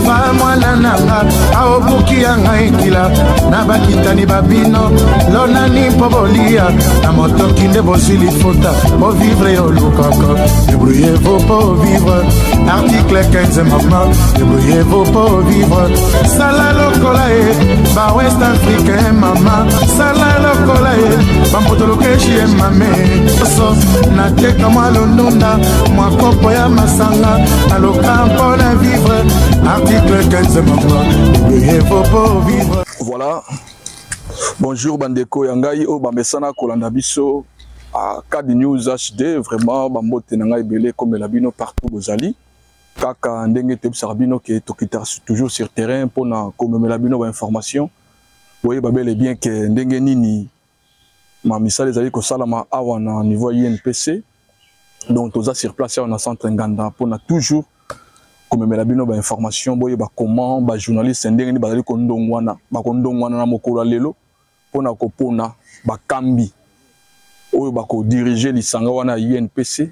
alpha mwana nanga aobuki yanga ekila na bakitani babino lonani mpo bolia na motoki nde bozwili fota po vivre yo lukaka débrouillez-vous pour vivre article 15 mama débrouillez-vous pour vivre sala lokola e ba west africain mama sala lokola e bambotolokeshi e mame so nateka mwa londonda mwa kopo ya masanga naloka mpo na vivre article 15 mama débrouillez-vous pour vivre. Voilà, bonjour bandeko yangai o bamesana kolanda biso à Cad News HD, vraiment bambote nanga ebele comme la bino partout bozali kaka ndenge te bisarbino ke tokita toujours sur terrain pour na comme la bino ba information voyez babele bien que ndenge nini ma misale ezali ko salama awa na niveau INPC donc toza sur place on a centre nganda pour na toujours comme la bino ba information boye ba comment ba journaliste ndenge ni bazali ko ndongwana ba ko ndongwana na mokolo lelo pour na ko pona ba kambi oyo bako diriger lisanga wana INPC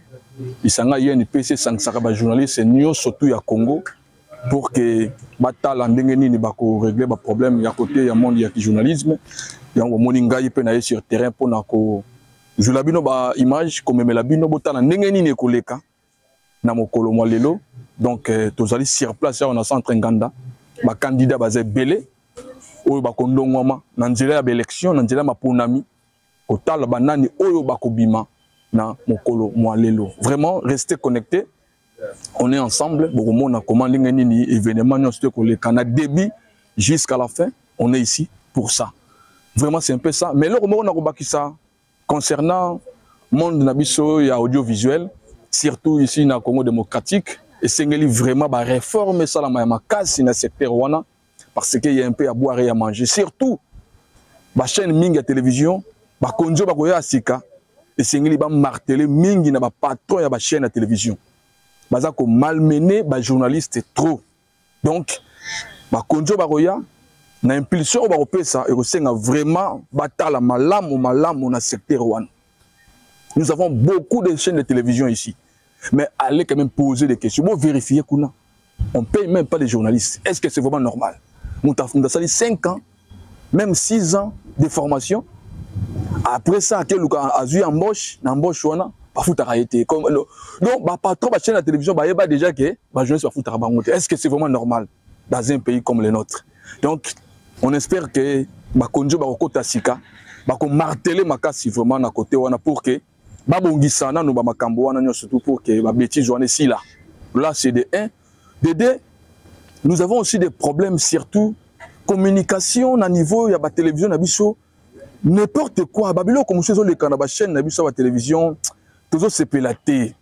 lisanga INPC sangsaka ba journaliste nyo surtout ya Congo pour que batala ndenge nini bako régler ba problème ya côté ya monde ya journalisme yango moninga yipe na sur terrain pour na ko jula bino ba image comme la bino botala ndenge nini koleka na mokolo mwa lelo donc tozali sur place on a centre nganda ba candidat bazé belé oyo bako ndongwama na nzela ya élection na nzela maponami kotala banani oyo bakobima na mokolo mwalelo. Vraiment restez connectés, on est ensemble beaucoup na comment nini événement nyonso koleka na début jusqu'à la fin on est ici pour ça. Vraiment c'est un peu ça mais le on a kobakisa concernant monde na biso ya audiovisuel surtout ici na Congo démocratique et sengeli vraiment ba réforme ça la makasi na secteur wana parce que il y a un peu à boire et à manger surtout ba chaîne mingi ya télévision ba konjo ba koya sika et sengeli ba marteler mingi na ba patron ya ba chaîne ya télévision baza ko malmener ba journaliste trop donc ba konjo ba koya na impulsion ba kopesa et ko senga vraiment batala malamu na secteur wana. Nous avons beaucoup de chaînes de télévision ici mais allez quand même poser des questions bon vérifier kuna on paye même pas les journalistes est-ce que c'est vraiment normal nous sali 5 ans même 6 ans de formation. Après ça, quel a eu embauche, n'embauche wana, pas foutre arrêter. Donc, bah patron, bah chaîne de télévision, bah y'a déjà que, bah je ne suis pas foutre arrêter. Est-ce que c'est vraiment normal dans un pays comme le nôtre? Donc, on espère que bah konjo bah okota sika, bah qu'on marteler ma casse vraiment à côté wana pour que bah bongisana nous bah makambo wana surtout pour que bah bêtise wana ici là. Là c'est de 1, de 2. Nous avons aussi des problèmes surtout communication à niveau ya bah télévision na biso. N'importe quoi, Babylone comme chose les canaux chaîne na biso la télévision, toujours c'est pélaté.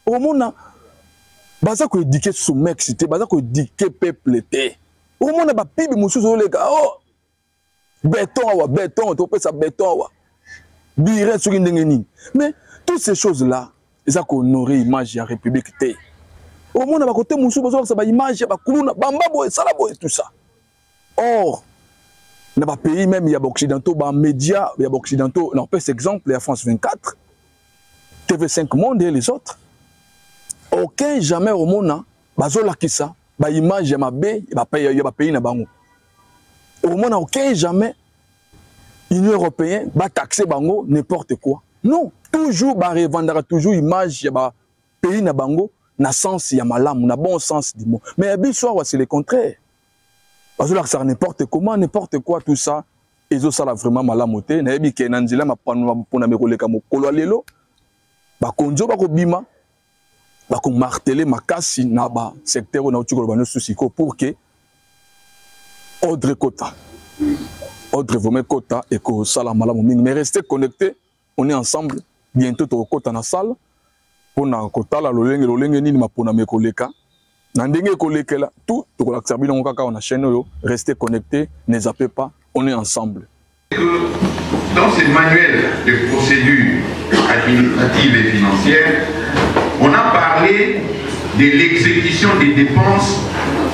Au monde baza ko éduquer sous mec c'était baza ko éduquer peuple té. Au monde ba pibi musuzo les gars oh béton to pesa béton wa. Bire sur ndengeni. Mais toutes ces choses là, ça ko honorer image ya république té. Au monde ba côté musuzo baza ba image ba kuluna bamba boy sala boy tout ça. Or dans les pays même il y a occidentaux, les médias, il y a occidentaux, on peut cet exemple, il y a France 24, TV5 Monde et les autres. Aucun jamais au monde, bazola qui ça, ba image ya mabe, il y a pays na bango. Au monde aucun jamais Union européenne va taxer bango n'importe quoi. Non, toujours ba revendra toujours image ya ba pays na bango na sens ya malamu, na bon sens du mot. Mais biso c'est le contraire. Parce que ça n'importe comment, n'importe quoi, tout ça, ils ont ça vraiment mal à monter. N'a pas qu'un anzila m'a pas pour me coller comme colo lelo. Bah konjo bah kobima, bah qu'on marteler ma casse na ba secteur on a tu kolobano souci pour que ordre quota, ordre vraiment quota et que ça la mal à monter. Mais restez connectés, on est ensemble. Bientôt au quota na salle pour na quota la lolenge ni ma pour na me coller ka. Nandenge kolekela tout to ko laksabi na kaka on a chaîne yo restez connectés ne zappez pas on est ensemble. Dans ce manuel de procédure administrative et financière on a parlé de l'exécution des dépenses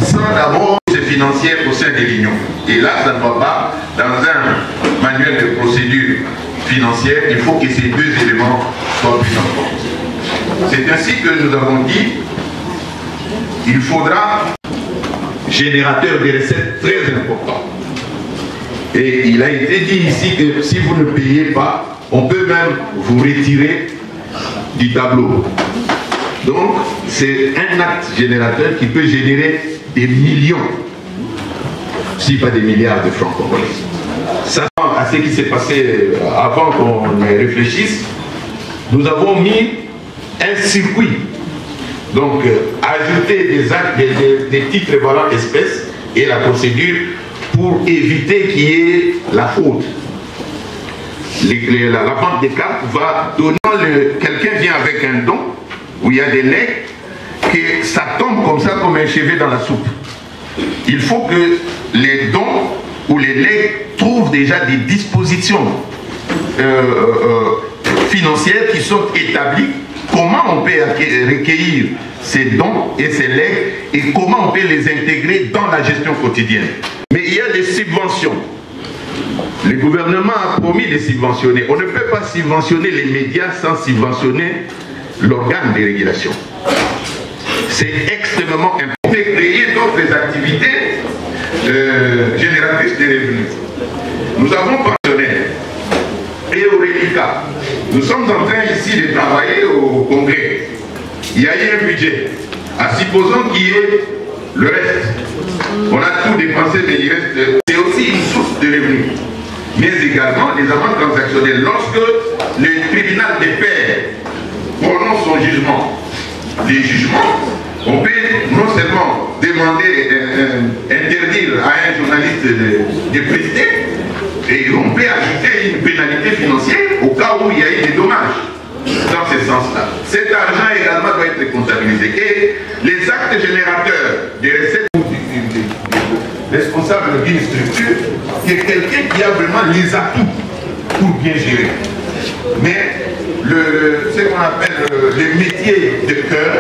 sans d'abord ces financières au sein de l'Union et là ça ne va pas dans un manuel de procédure financière il faut que ces deux éléments soient pris en compte. C'est ainsi que nous avons dit il faudra générateur de recettes très important. Et il a été dit ici que si vous ne payez pas, on peut même vous retirer du tableau. Donc, c'est un acte générateur qui peut générer des millions, si pas des milliards de francs congolais. Ça, à ce qui s'est passé avant qu'on réfléchisse, nous avons mis un circuit. Donc, ajouter des actes, des titres valant espèces et la procédure pour éviter qu'il y ait la faute. La vente des cartes va donner, quelqu'un vient avec un don, où il y a des legs, que ça tombe comme ça, comme un chevet dans la soupe. Il faut que les dons ou les legs trouvent déjà des dispositions financières qui sont établies. Comment on peut recueillir ces dons et ces legs et comment on peut les intégrer dans la gestion quotidienne. Mais il y a des subventions. Le gouvernement a promis de subventionner. On ne peut pas subventionner les médias sans subventionner l'organe de régulation. C'est extrêmement important. On peut créer d'autres activités génératrices de revenus. Nous avons partenaire et au RELICA. Nous sommes en train ici de travailler au Congrès. Il y a eu un budget. Supposons qu'il y ait le reste. On a tout dépensé, mais il reste. C'est aussi une source de revenus. Mais également les amendes transactionnelles. Lorsque le tribunal des pairs prononce son jugement, les jugements, on peut non seulement demander, interdire à un journaliste de prester, et on peut ajouter une pénalité financière au cas où il y a eu des dommages. Dans ce sens-là. Cet argent également doit être comptabilisé. Et les actes générateurs des recettes responsable d'une structure, c'est quelqu'un qui a vraiment les atouts pour bien gérer. Mais ce qu'on appelle le métier de cœur,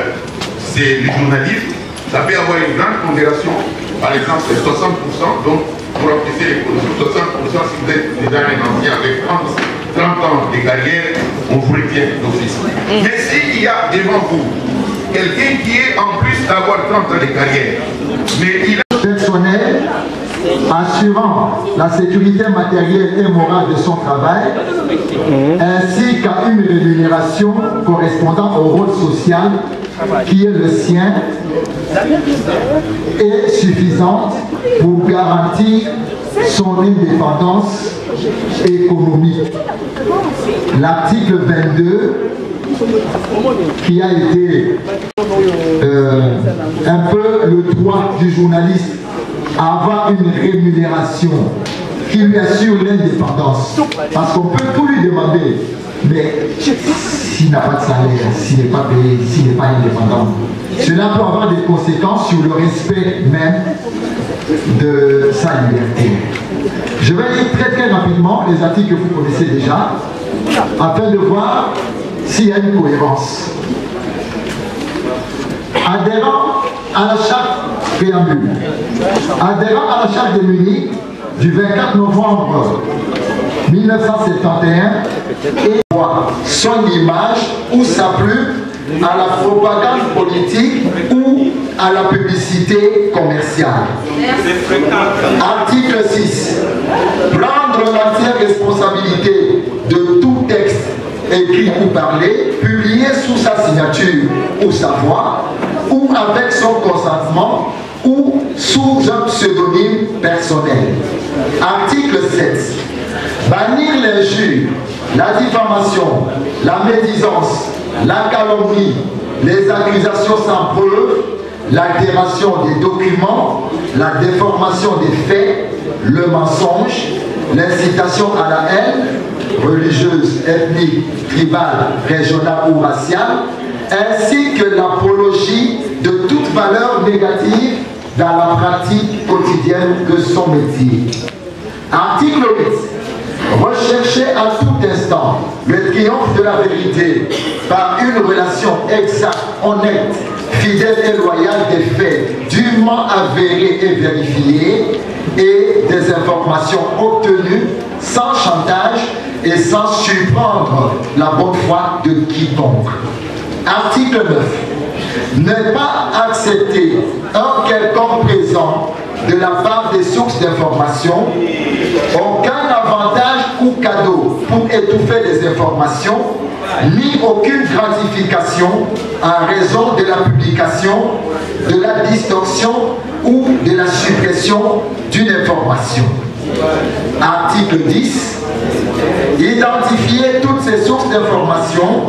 c'est le journalisme. Ça peut avoir une grande pondération, par exemple 60%, donc pour apprécier les positions, 60% si vous êtes déjà un ancien avec 30 ans de carrière, on vous retient d'office. Mais s'il y a devant vous quelqu'un qui est en plus d'avoir 30 ans de carrière, mais il a personnel assurant la sécurité matérielle et morale de son travail, ainsi qu'à une rémunération correspondant au rôle social qui est le sien et suffisante pour garantir son indépendance économique. L'article 22 qui a été un peu le droit du journaliste à avoir une rémunération qui lui assure l'indépendance. Parce qu'on peut tout lui demander, mais s'il n'a pas de salaire, s'il n'est pas payé, s'il n'est pas indépendant, cela peut avoir des conséquences sur le respect même de sa liberté. Je vais lire très rapidement les articles que vous connaissez déjà, afin de voir s'il y a une cohérence. Adhérent à la charte préambule, adhérent à la charte de Munich du 24 novembre 1971 et voit son image ou sa plume à la propagande politique ou à la publicité commerciale. Article 6. Prendre l'entière responsabilité de tout texte écrit ou parlé, publié sous sa signature ou sa voix, ou avec son consentement, ou sous un pseudonyme personnel. Article 7. Bannir l'injure, la diffamation, la médisance, la calomnie, les accusations sans preuve, l'altération des documents, la déformation des faits, le mensonge, l'incitation à la haine, religieuse, ethnique, tribale, régionale ou raciale, ainsi que l'apologie de toute valeur négative dans la pratique quotidienne de son métier. Article 8. Rechercher à tout instant le triomphe de la vérité par une relation exacte, honnête, fidèle et loyale des faits dûment avérés et vérifiés et des informations obtenues sans chantage et sans surprendre la bonne foi de quiconque. Article 9. Ne pas accepter un quelconque présent de la part des sources d'information, aucun avantage ou cadeau pour étouffer les informations, ni aucune gratification en raison de la publication, de la distorsion ou de la suppression d'une information. Article 10. Identifier toutes ces sources d'information,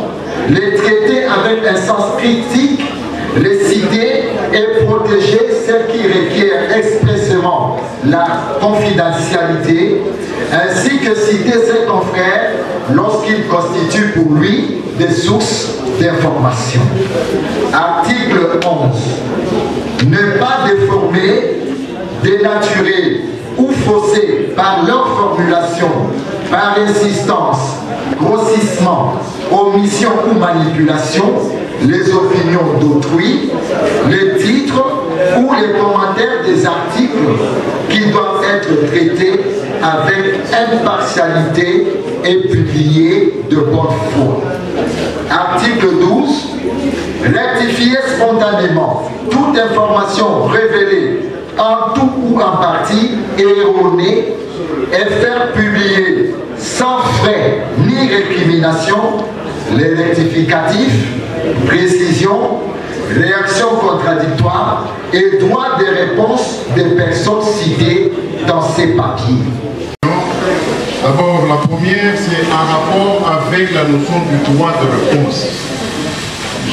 les traiter avec un sens critique, les citer et protéger celles qui requièrent expressément la confidentialité, ainsi que citer ses confrères lorsqu'ils constituent pour lui des sources d'information. Article 11. Ne pas déformer, dénaturer ou fausser par leur formulation, par insistance, grossissement, omission ou manipulation, les opinions d'autrui, les titres ou les commentaires des articles qui doivent être traités avec impartialité et publiés de bonne foi. Article 12. Rectifier spontanément toute information révélée en tout ou en partie erronée et faire publier sans frais ni récrimination les rectificatifs, précisions, réactions contradictoires et droits de réponse des personnes citées dans ces papiers. D'abord, la première, c'est en rapport avec la notion du droit de réponse.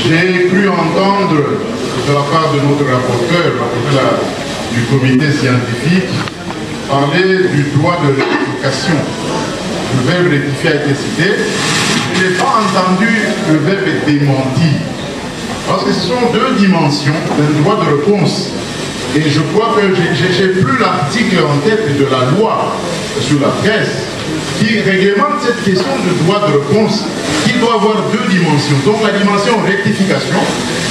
J'ai cru entendre de la part de notre rapporteur, du comité scientifique, parler du droit de rectification. Le verbe rectifier a été cité. Je n'ai pas entendu le verbe démenti. Parce que ce sont deux dimensions d'un droit de réponse. Et je crois que j'ai plus l'article en tête de la loi sur la presse qui réglemente cette question de droit de réponse qui doit avoir deux dimensions. Donc la dimension rectification,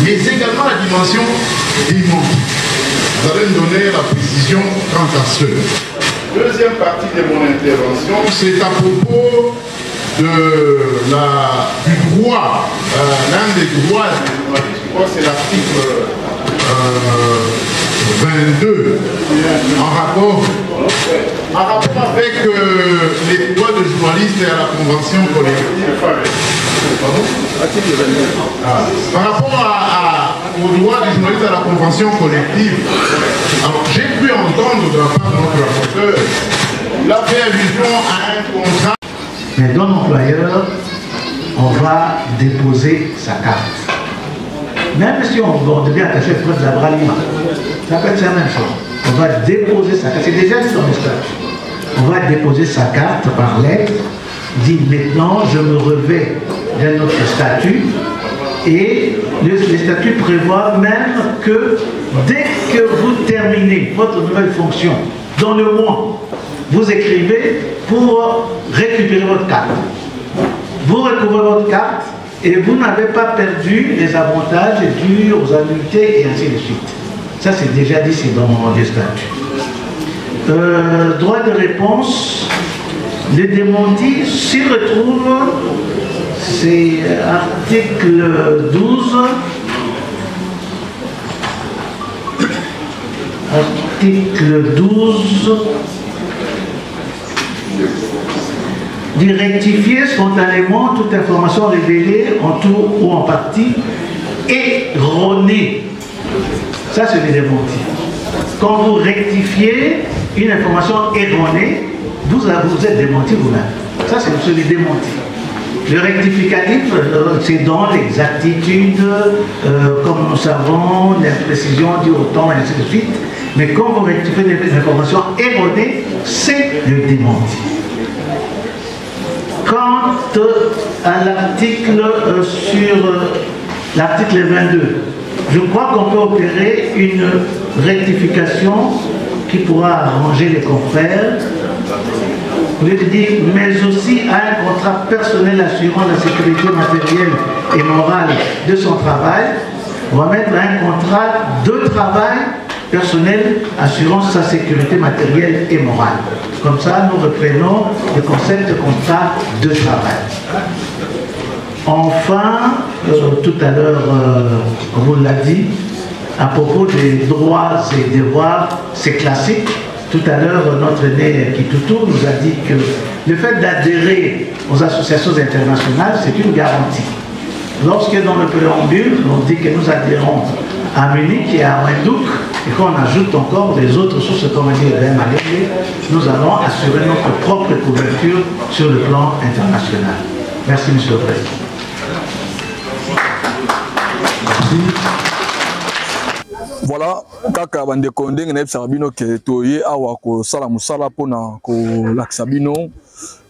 mais également la dimension démenti. Vous allez me donner la précision quant à ce. Deuxième partie de mon intervention, c'est à propos du droit, l'un des droits, je crois que c'est l'article 22, en rapport avec les droits de journalistes et à la convention collective. Par rapport aux droits des journalistes à la convention collective, alors j'ai pu entendre de la part de notre rapporteur, il a fait allusion à un contrat. Mais dans l'employeur, on va déposer sa carte. Même si on devient attaché à de la bralima, ça peut être la même chose. On va déposer sa carte. C'est déjà dit dans le statut. On va déposer sa carte par lettre, dit maintenant je me revais d'un autre statut. Et les statuts prévoient même que dès que vous terminez votre nouvelle fonction, dans le mois, vous écrivez pour récupérer votre carte. Vous recouvrez votre carte et vous n'avez pas perdu les avantages dus aux annuités et ainsi de suite. Ça c'est déjà dit, c'est dans les statuts. Droit de réponse, les démentis s'y retrouvent, c'est article 12. Article 12. De rectifier spontanément toute information révélée en tout ou en partie erronée. Ça, c'est les démentis. Quand vous rectifiez une information erronée, vous êtes démenti vous-même. Ça, c'est les démentis. Le rectificatif, c'est dans l'exactitude, comme nous savons, l'imprécision du autant, et ainsi de suite. Mais quand vous rectifiez des informations erronées, c'est le démenti. Quant à l'article sur l'article 22, je crois qu'on peut opérer une rectification qui pourra arranger les confrères. Vous voulez dire, mais aussi à un contrat personnel assurant la sécurité matérielle et morale de son travail. On va mettre un contrat de travail personnel assurant sa sécurité matérielle et morale. Comme ça, nous reprenons le concept de contrat de travail. Enfin, tout à l'heure, on vous l'a dit, à propos des droits et devoirs, c'est classique. Tout à l'heure, notre aîné Kitoutou nous a dit que le fait d'adhérer aux associations internationales, c'est une garantie. Lorsque dans le préambule, on dit que nous adhérons à Munich et à Windhoek, et qu'on ajoute encore les autres sources, comme dit Malé, nous allons assurer notre propre couverture sur le plan international. Merci, M. le Président. Voilà, kaka bandeko ndenge na yebisaka bino ke toye awa kosala mosala mpona kolakisa bino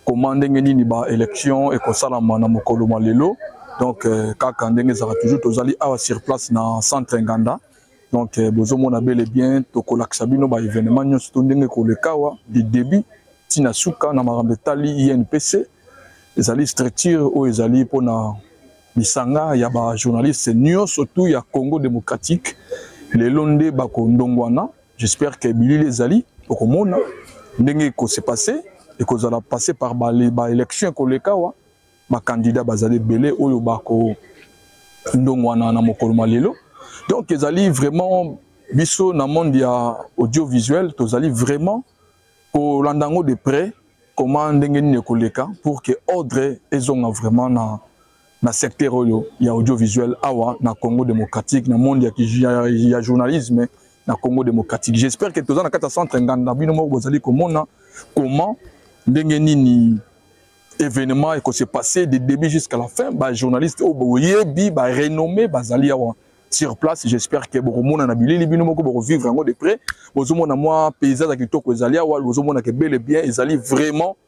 koma ndenge nini ba élection ekosalama na mokolo ma lelo. Donc kaka ndenge ezalaka toujours tozali awa sur place na centre Nganda. Donc bozomona bel et bien tokolakisa bino ba événement nyonso to ndenge koleka awa du début tina suka na makambo etali INPC ezali structure oyo ezali mpona bisanga ya ba journaliste nyonso tout ya Congo démocratique. Les Londé bako ndongwana, j'espère que Billy les ali pour komona ndenge ko s'est passé et ko zala passer par ba élection ko lekawa ba candidat bazali belé oyo bako ndongwana na mokolo malelo. Donc ezali vraiment biso na monde ya audiovisuel tozali vraiment ko landango de près comment ndenge ni ko leka pour que ordre ezonga vraiment na secteur oyo ya audiovisuel awa na Congo démocratique na monde ya journalisme na Congo démocratique. J'espère que tous en kata centre Nganda bino mo bozali komona comment ndenge nini événement et que s'est passé du début jusqu'à la fin ba journaliste o boyebi ba renommé bazali awa sur place. J'espère que bokomona na bilili bino moko boko vivre ngo de près bozomona moi paysage ya kitoko ezali awa bozomona que bel et bien ezali vraiment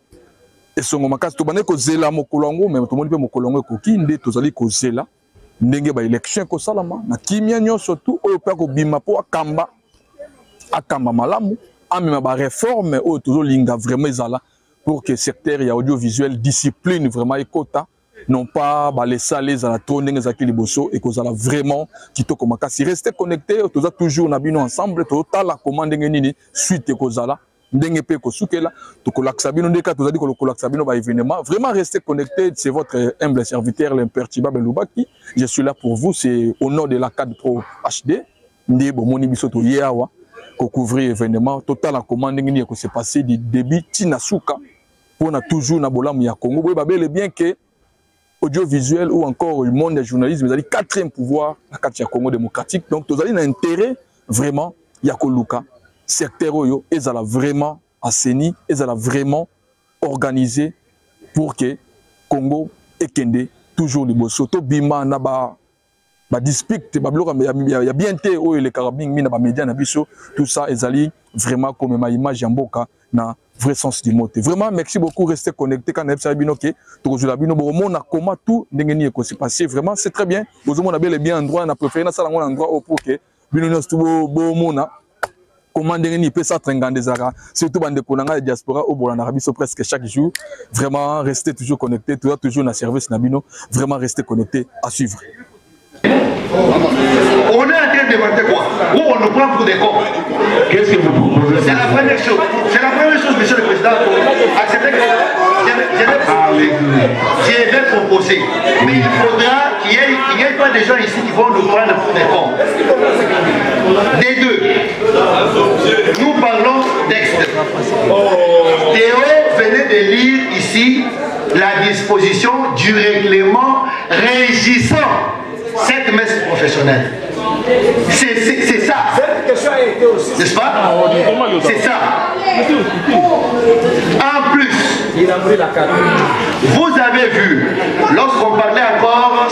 et son makasi to bane ko zela mokolongo mais to moni pe mokolongo ko kinde to zali ko zela ndenge ba élection ko salama na kimia nyonso tout oyo pa ko bima po akamba malamu amema ba réforme oyo to linga vraiment ezala pour que secteur ya audiovisuel discipline vraiment ekota non pas ba les salés à la trop ndenge za kiliboso et ko zala vraiment kitoko makasi rester connecté to za toujours na bino ensemble to tala commande nini suite ko zala ndenge pe ko sukela to kolakisa bino ndeka to zali ko kolakisa bino ba événement vraiment restez connectés. C'est votre humble serviteur l'imperturbable Lubaki. Je suis là pour vous, c'est au nom de la CAD Pro HD ndé bo moni biso to yawa ko couvrir événement total la commande ngi ko se passer du début tina suka pour na toujours na bolamu ya Congo boy babel et bien que audiovisuel ou encore le monde du journalisme ezali quatrième pouvoir la carte ya Congo démocratique. Donc tozali na intérêt vraiment ya koluka secteur oyo ezala vraiment asseni ezala vraiment organisé pour que Congo ekende toujours liboso to bima na ba dispute ba bloka ya bien té oyo les carabines mina ba média na biso tout ça ezali vraiment comme ma image ya mboka na vrai sens du mot. Vraiment merci beaucoup, restez connectés quand même ça bino ke to jula bino bo mona comment tout ndenge ni ko se passer vraiment c'est très bien bozo mona bel et bien endroit na préféré na sala ngona endroit pour que bino nyonso bo mona comment ndenge ni pesa Nganda zara surtout bande konanga diaspora au bolanda biso presque chaque jour. Vraiment restez toujours connectés, toujours na service na bino, vraiment restez connectés à suivre. On est en train de débattre quoi? Où on nous prend pour des cons? Qu'est-ce que vous proposez? C'est la première chose. C'est la première chose, monsieur le président, pour accepter que je vais proposer. Mais il faudra qu'il n'y ait pas des gens ici qui vont nous prendre pour des cons. Des deux. Nous parlons texte. Théo venait de lire ici la disposition du règlement régissant cette messe professionnelle. C'est ça. N'est-ce pas? C'est ça. En plus, vous avez vu, lorsqu'on parlait encore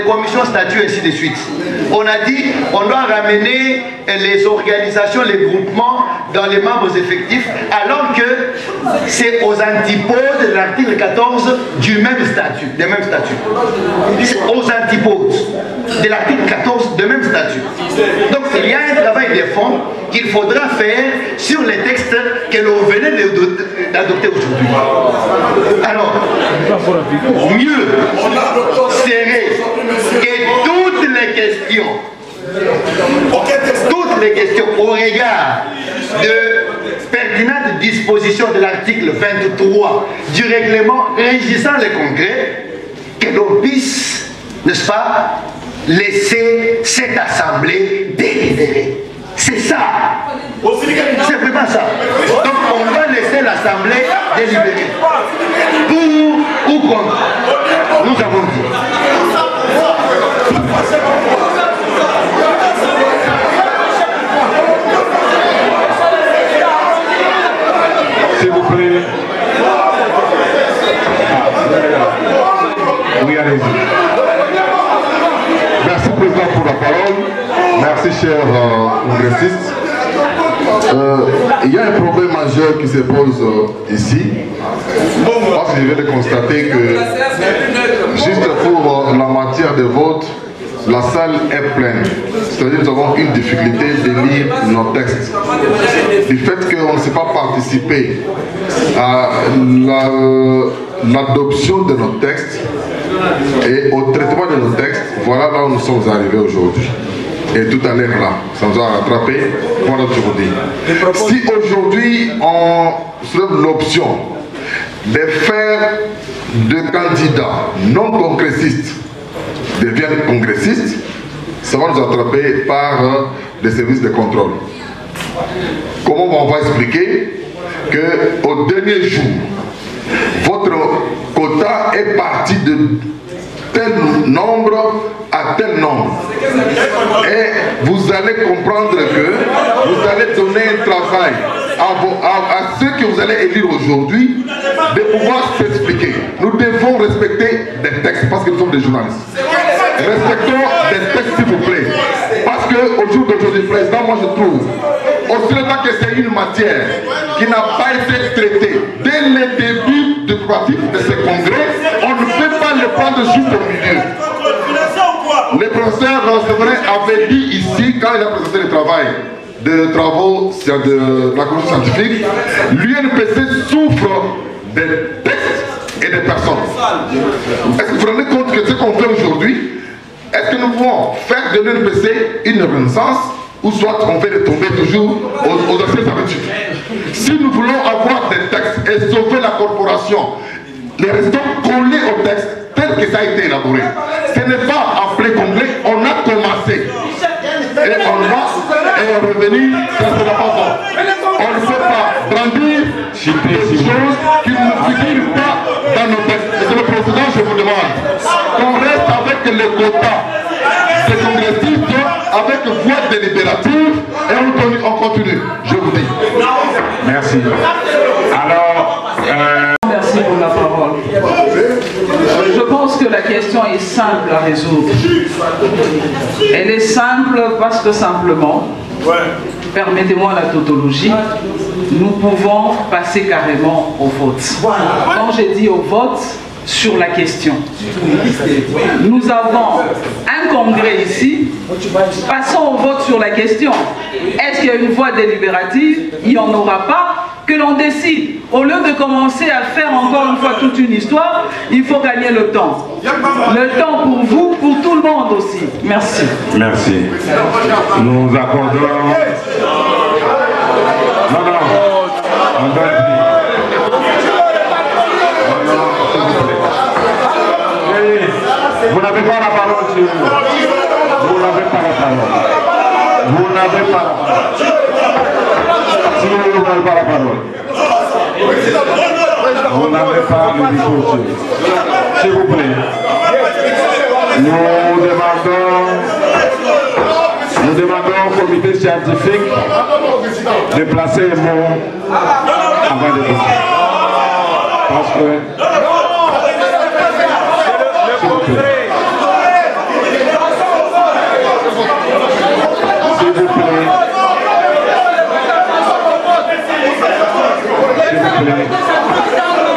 commission statut et ainsi de suite, on a dit on doit ramener les organisations, les groupements dans les membres effectifs, alors que c'est aux antipodes de l'article 14 du même statut, des mêmes statuts. Aux antipodes de l'article 14 de même statut. Donc il y a un travail de fond qu'il faudra faire sur les textes que l'on venait d'adopter aujourd'hui. Alors, mieux serait que toutes les questions au regard de pertinentes dispositions de l'article 23 du règlement régissant les congrès, que que l'on puisse, n'est-ce pas, laisser cette assemblée délibérer. C'est ça. C'est vraiment ça. Donc on va laisser l'assemblée délibérer. Pour ou contre. Nous avons dit. S'il vous plaît. Oui, allez-y. Merci, Président, pour la parole. Merci, cher congressiste. Il y a un problème majeur qui se pose ici. Parce que je viens de constater que, juste pour la matière de vote, la salle est pleine. C'est-à-dire que nous avons une difficulté de lire nos textes. Du fait qu'on ne sait pas participer à l'adoption de nos textes et au traitement de nos textes, voilà là où nous sommes arrivés aujourd'hui. Et tout à l'heure là, ça nous a rattrapé, voilà aujourd'hui. Si aujourd'hui on soulève l'option de faire des candidats non congressistes deviennent congressistes, ça va nous attraper par des services de contrôle. Comment on va expliquer qu'au dernier jour, votre quota est parti de tel nombre à tel nombre. Et vous allez comprendre que vous allez donner un travail à ceux que vous allez élire aujourd'hui de pouvoir s'expliquer. Nous devons respecter des textes parce que nous sommes des journalistes. Respectons des textes s'il vous plaît. Parce qu'au jour d'aujourd'hui, Président, moi je trouve, aussi longtemps que c'est une matière qui n'a pas été traitée dès le début du pratique de ce congrès, on ne peut pas le prendre juste au milieu. Le professeur Séverin avait dit ici, quand il a présenté le travail de travaux de la commission scientifique, l'UNPC souffre des textes et des personnes. Est-ce que vous vous rendez compte que ce qu'on fait aujourd'hui, est-ce que nous pouvons faire de l'UNPC une renaissance ou soit on fait retomber toujours aux anciennes habitudes? Si nous voulons avoir des textes et sauver la corporation, les restons collés au texte tel que ça a été élaboré. Ce n'est pas appelé congrès, on a commencé. Et on va revenir, ça ne sera pas bon. On ne peut pas brandir des choses qui ne figurent pas dans nos textes. Monsieur le Président, je vous demande qu'on reste avec les quotas des congressistes, avec voix délibérative, et on continue. Je vous dis. Merci. Alors, merci pour la parole. Je pense que la question est simple à résoudre. Elle est simple parce que simplement, permettez-moi la tautologie, nous pouvons passer carrément au vote. Quand j'ai dit au vote, sur la question. Nous avons un congrès ici, passons au vote sur la question. Est-ce qu'il y a une voie délibérative? Il n'y en aura pas, que l'on décide. Au lieu de commencer à faire encore une fois toute une histoire, il faut gagner le temps. Le temps pour vous, pour tout le monde aussi. Merci. Merci. Nous accordons... Non, on donne plus. Vous n'avez pas la parole, monsieur. Vous n'avez pas la parole. Vous n'avez pas la parole. Si vous n'avez pas la parole. Vous n'avez pas le micro, s'il vous plaît. Nous demandons au comité scientifique de placer un mot avant de voter. Parce que... S'il vous plaît.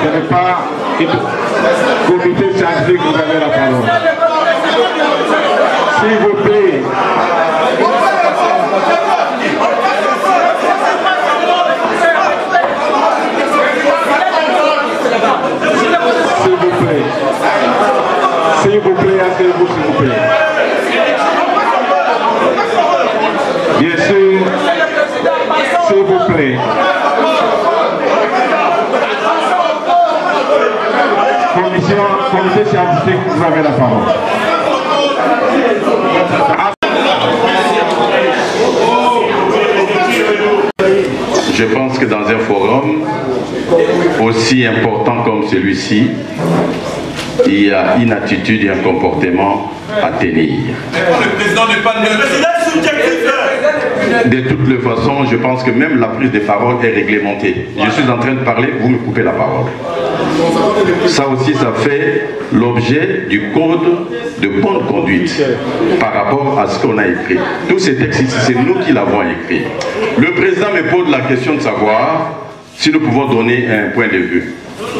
Ce n'est pas une comité scientifique que vous avez la parole. S'il vous plaît. S'il vous plaît. S'il vous plaît, asseyez-vous, s'il vous plaît. Bien sûr, s'il vous plaît. Commission comité scientifique, vous avez la parole. Je pense que dans un forum aussi important comme celui-ci, il y a une attitude et un comportement à tenir. Le président n'est pas subjectif. De toutes les façons, je pense que même la prise de parole est réglementée. Je suis en train de parler, vous me coupez la parole. Ça aussi, ça fait l'objet du code de bonne conduite par rapport à ce qu'on a écrit. Tous ces textes ici, c'est nous qui l'avons écrit. Le président me pose la question de savoir si nous pouvons donner un point de vue.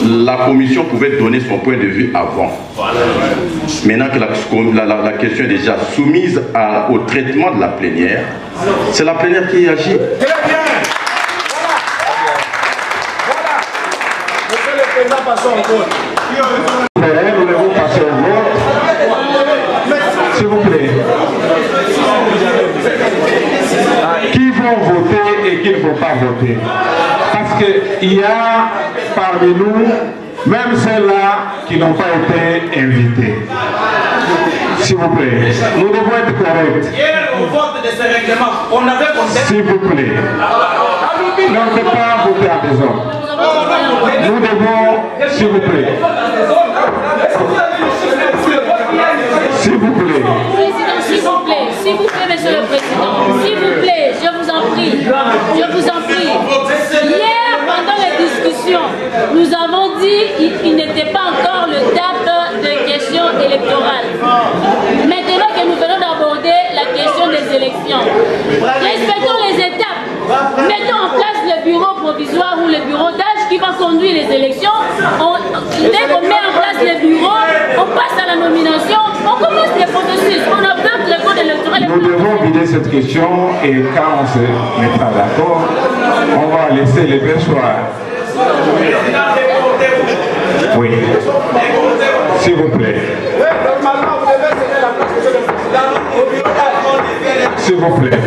La commission pouvait donner son point de vue avant. Maintenant que la question est déjà soumise au traitement de la plénière, c'est la plénière qui agit. Très bien. Voilà. Monsieur le président, passons au vote. Nous devons passer au vote. S'il vous plaît. Qui vont voter et qui ne vont pas voter? Parce qu'il y a parmi nous, même ceux-là qui n'ont pas été invités. S'il vous plaît, nous devons être corrects. Hier, au vote de ce règlement, on avait compté. S'il vous plaît. On ne peut pas voter à désordre. Nous devons, s'il vous plaît. S'il vous plaît. S'il vous plaît, monsieur le président, s'il vous plaît, je vous en prie, Hier, pendant les discussions, nous avons dit qu'il n'était pas encore le date de questions électorales. Maintenant que nous venons d'aborder la question des élections, respectons les étapes. Mettons en place le bureau provisoire ou le bureau d'âge qui va conduire les élections. Dès qu'on met en place le bureau, on passe à la nomination, on commence les processus, on adopte le code électoral. Nous devons vider cette question et quand on se mettra d'accord, on va laisser les perchoirs. Oui. S'il vous plaît. S'il vous plaît.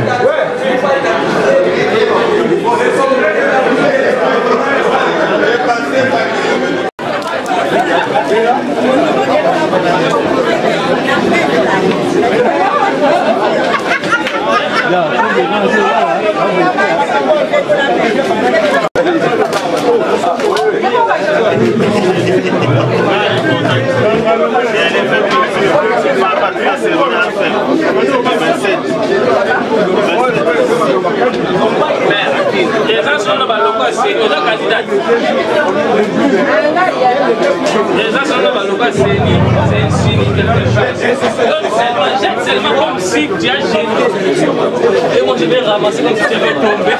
Comme si tu as gêné. Et moi je vais ramasser comme si je vais tomber.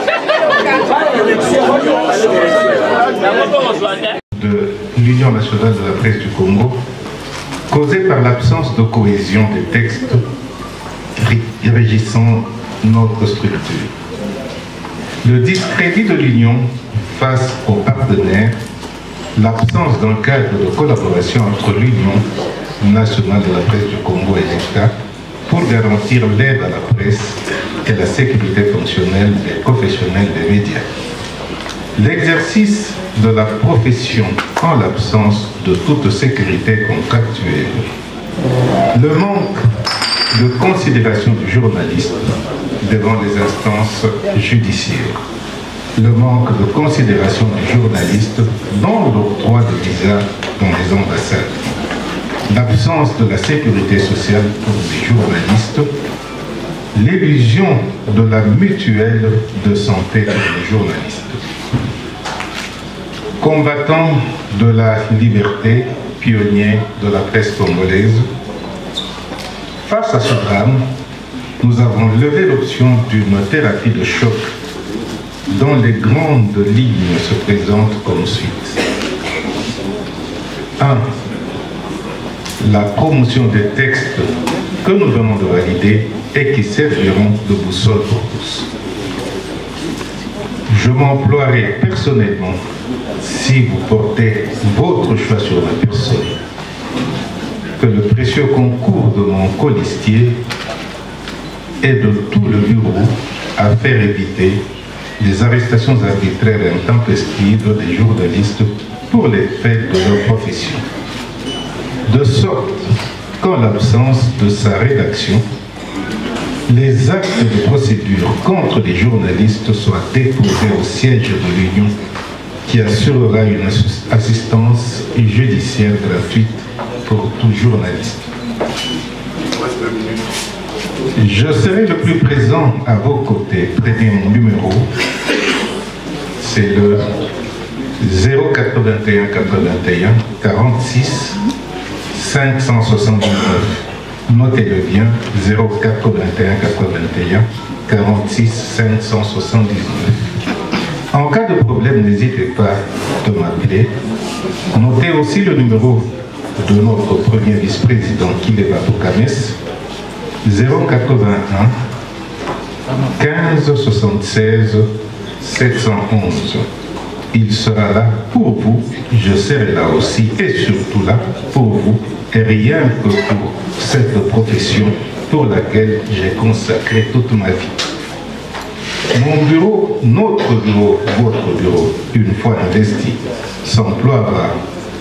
De l'Union nationale de la presse du Congo, causée par l'absence de cohésion des textes régissant notre structure. Le discrédit de l'Union face aux partenaires, l'absence d'un cadre de collaboration entre l'Union nationale de la presse du Congo et l'État pour garantir l'aide à la presse et la sécurité fonctionnelle et professionnelle des médias. L'exercice de la profession en l'absence de toute sécurité contractuelle. Le manque de considération du journaliste devant les instances judiciaires. Le manque de considération du journaliste dans l'octroi de visa dans les ambassades. L'absence de la sécurité sociale pour les journalistes. L'illusion de la mutuelle de santé pour les journalistes. Combattant de la liberté, pionnier de la presse congolaise. Face à ce drame, nous avons levé l'option d'une thérapie de choc dont les grandes lignes se présentent comme suit. 1. La promotion des textes que nous venons de valider et qui serviront de boussole pour tous. Je m'emploierai personnellement, si vous portez votre choix sur la personne, que le précieux concours de mon colistier et de tout le bureau à faire éviter les arrestations arbitraires et intempestives des journalistes pour les faits de leur profession. de sorte qu'en l'absence de sa rédaction, les actes de procédure contre les journalistes soient déposés au siège de l'Union qui assurera une assistance judiciaire gratuite pour tout journaliste. Je serai le plus présent à vos côtés. Prenez mon numéro, c'est le 081 81 46 579. Notez-le bien, 081 81 46 579. En cas de problème, n'hésitez pas de m'appeler. Notez aussi le numéro de notre premier vice-président, Kileba Boukames, 081 15 76 711. Il sera là pour vous, je serai là aussi et surtout là pour vous, et rien que pour cette profession pour laquelle j'ai consacré toute ma vie. Mon bureau, notre bureau, votre bureau, une fois investi, s'emploiera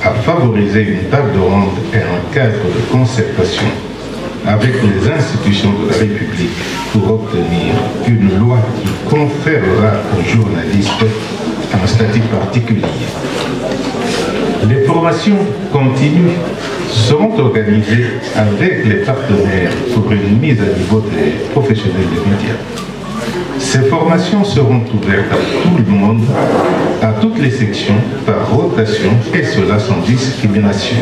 à favoriser une table ronde et un cadre de concertation avec les institutions de la République pour obtenir une loi qui conférera aux journalistes un statut particulier. Les formations continues seront organisées avec les partenaires pour une mise à niveau des professionnels des médias. Ces formations seront ouvertes à tout le monde, à toutes les sections, par rotation, et cela sans discrimination.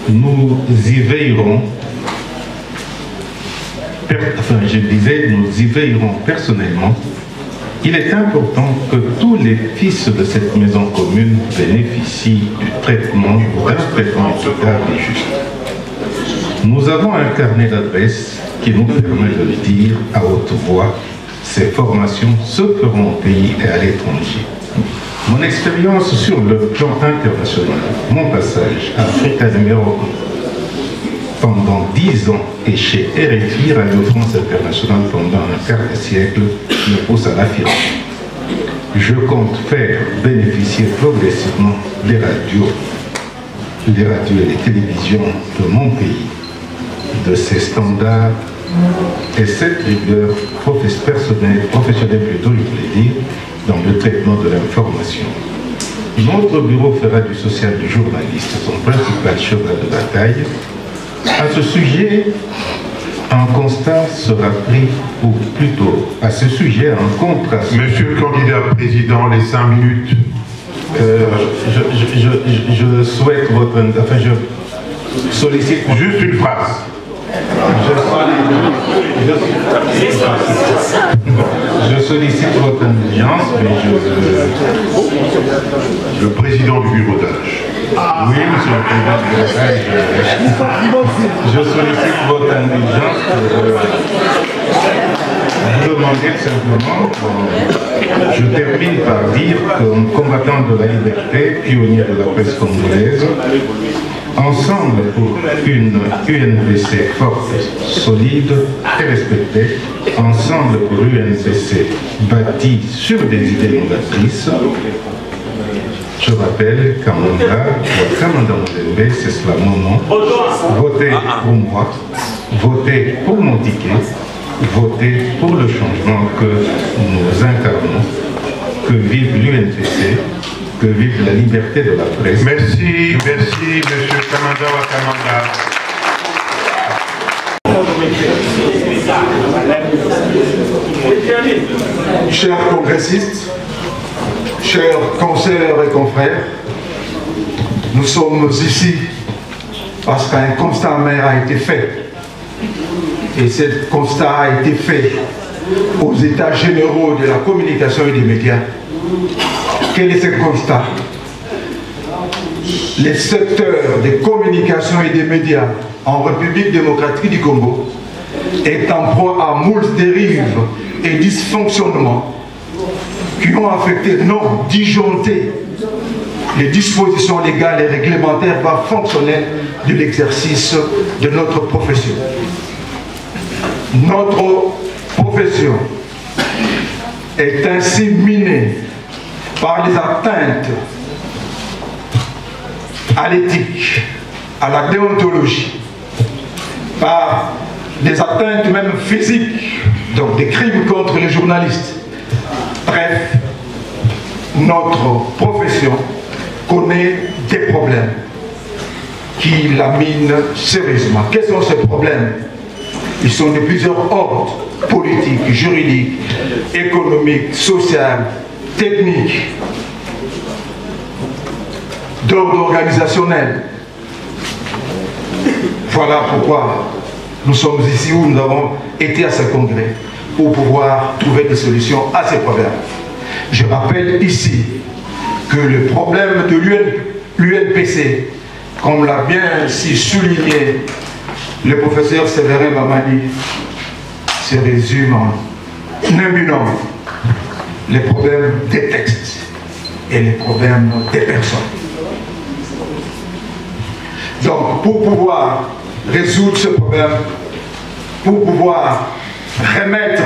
Nous y veillerons, nous y veillerons personnellement. Il est important que tous les fils de cette maison commune bénéficient d'un traitement équitable et juste. Nous avons un carnet d'adresses qui nous permet de le dire à haute voix. Ces formations se feront au pays et à l'étranger. Mon expérience sur le plan international, mon passage à Africa numéro 1 pendant 10 ans et chez RFI, Radio France Internationale pendant un quart de siècle, me pousse à l'affirmer. Je compte faire bénéficier progressivement les radios et les télévisions de mon pays de ces standards et cette rigueur professionnelle plutôt, je voulais dire, dans le traitement de l'information. Notre bureau fera du social du journaliste son principal cheval de bataille. À ce sujet, un constat sera pris, ou plutôt, à ce sujet, un contraste. Monsieur le candidat président, les 5 minutes. Je souhaite votre... Enfin, je sollicite... Juste une phrase. Je sollicite votre indulgence, mais le président du bureau d'âge. Oui, monsieur le président du bureau d'âge. Je sollicite votre indulgence pour vous demander simplement. Je termine par dire qu'un combattant de la liberté, pionnier de la presse congolaise, ensemble pour une UNPC forte, solide et respectée, ensemble pour UNPC bâtie sur des idées novatrices. Je rappelle Kamanda Moulembe, c'est cela mon nom. Votez pour moi, votez pour mon ticket, votez pour le changement que nous incarnons. Que vive l'UNPC, que vive la liberté de la presse. Merci, merci, monsieur Kamanda Wakamanda. Chers congressistes, chers consoeurs et confrères, nous sommes ici parce qu'un constat amer a été fait. Et ce constat a été fait aux états généraux de la communication et des médias. Quel est ce constat? Les secteurs des communications et des médias en République démocratique du Congo est en proie à moult dérives et dysfonctionnements qui ont affecté, non, disjoncté les dispositions légales et réglementaires pas fonctionnelles de l'exercice de notre profession. Notre profession est ainsi minée par les atteintes à l'éthique, à la déontologie, par des atteintes même physiques, donc des crimes contre les journalistes. Bref, notre profession connaît des problèmes qui la minent sérieusement. Quels sont ces problèmes? Ils sont de plusieurs ordres, politiques, juridiques, économiques, sociaux, techniques, d'ordre organisationnel. Voilà pourquoi nous sommes ici où nous avons été à ce congrès pour pouvoir trouver des solutions à ces problèmes. Je rappelle ici que le problème de l'UNPC, comme l'a bien si souligné le professeur Séverin Mamadi, se résume en un binôme: les problèmes des textes et les problèmes des personnes. Donc, pour pouvoir résoudre ce problème, pour pouvoir remettre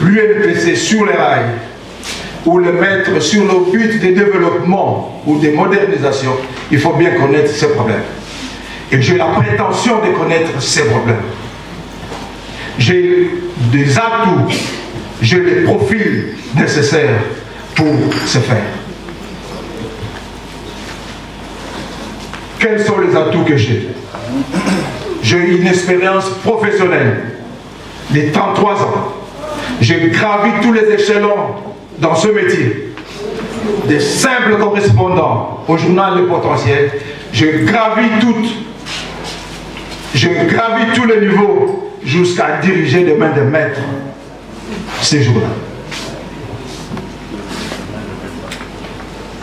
l'UNPC sur les rails, ou le mettre sur nos buts de développement ou de modernisation, il faut bien connaître ces problèmes. Et j'ai la prétention de connaître ces problèmes. J'ai des atouts, j'ai les profils nécessaires pour ce faire. Quels sont les atouts que j'ai? J'ai une expérience professionnelle de 33 ans. J'ai gravi tous les échelons dans ce métier. Des simples correspondants au journal Le Potentiel, j'ai gravi tous les niveaux jusqu'à diriger de main de maître ces journaux.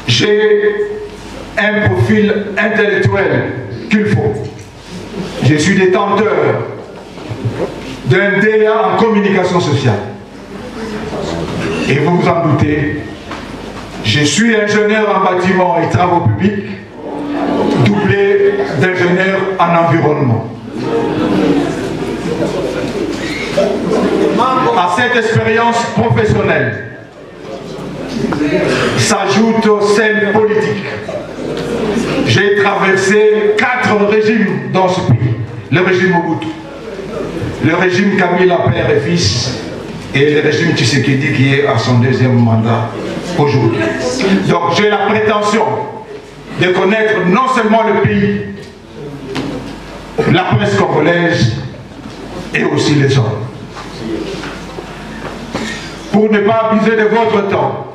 J'ai un profil intellectuel qu'il faut. Je suis détenteur d'un DEA en communication sociale. Et vous vous en doutez, je suis ingénieur en bâtiment et travaux publics, doublé d'ingénieur en environnement. À cette expérience professionnelle s'ajoute celle politique. J'ai traversé 4 régimes dans ce pays. Le régime Mobutu, le régime Kabila père et fils, et le régime Tshisekedi qui est à son 2e mandat aujourd'hui. Donc j'ai la prétention de connaître non seulement le pays, la presse congolaise et aussi les hommes. Pour ne pas abuser de votre temps,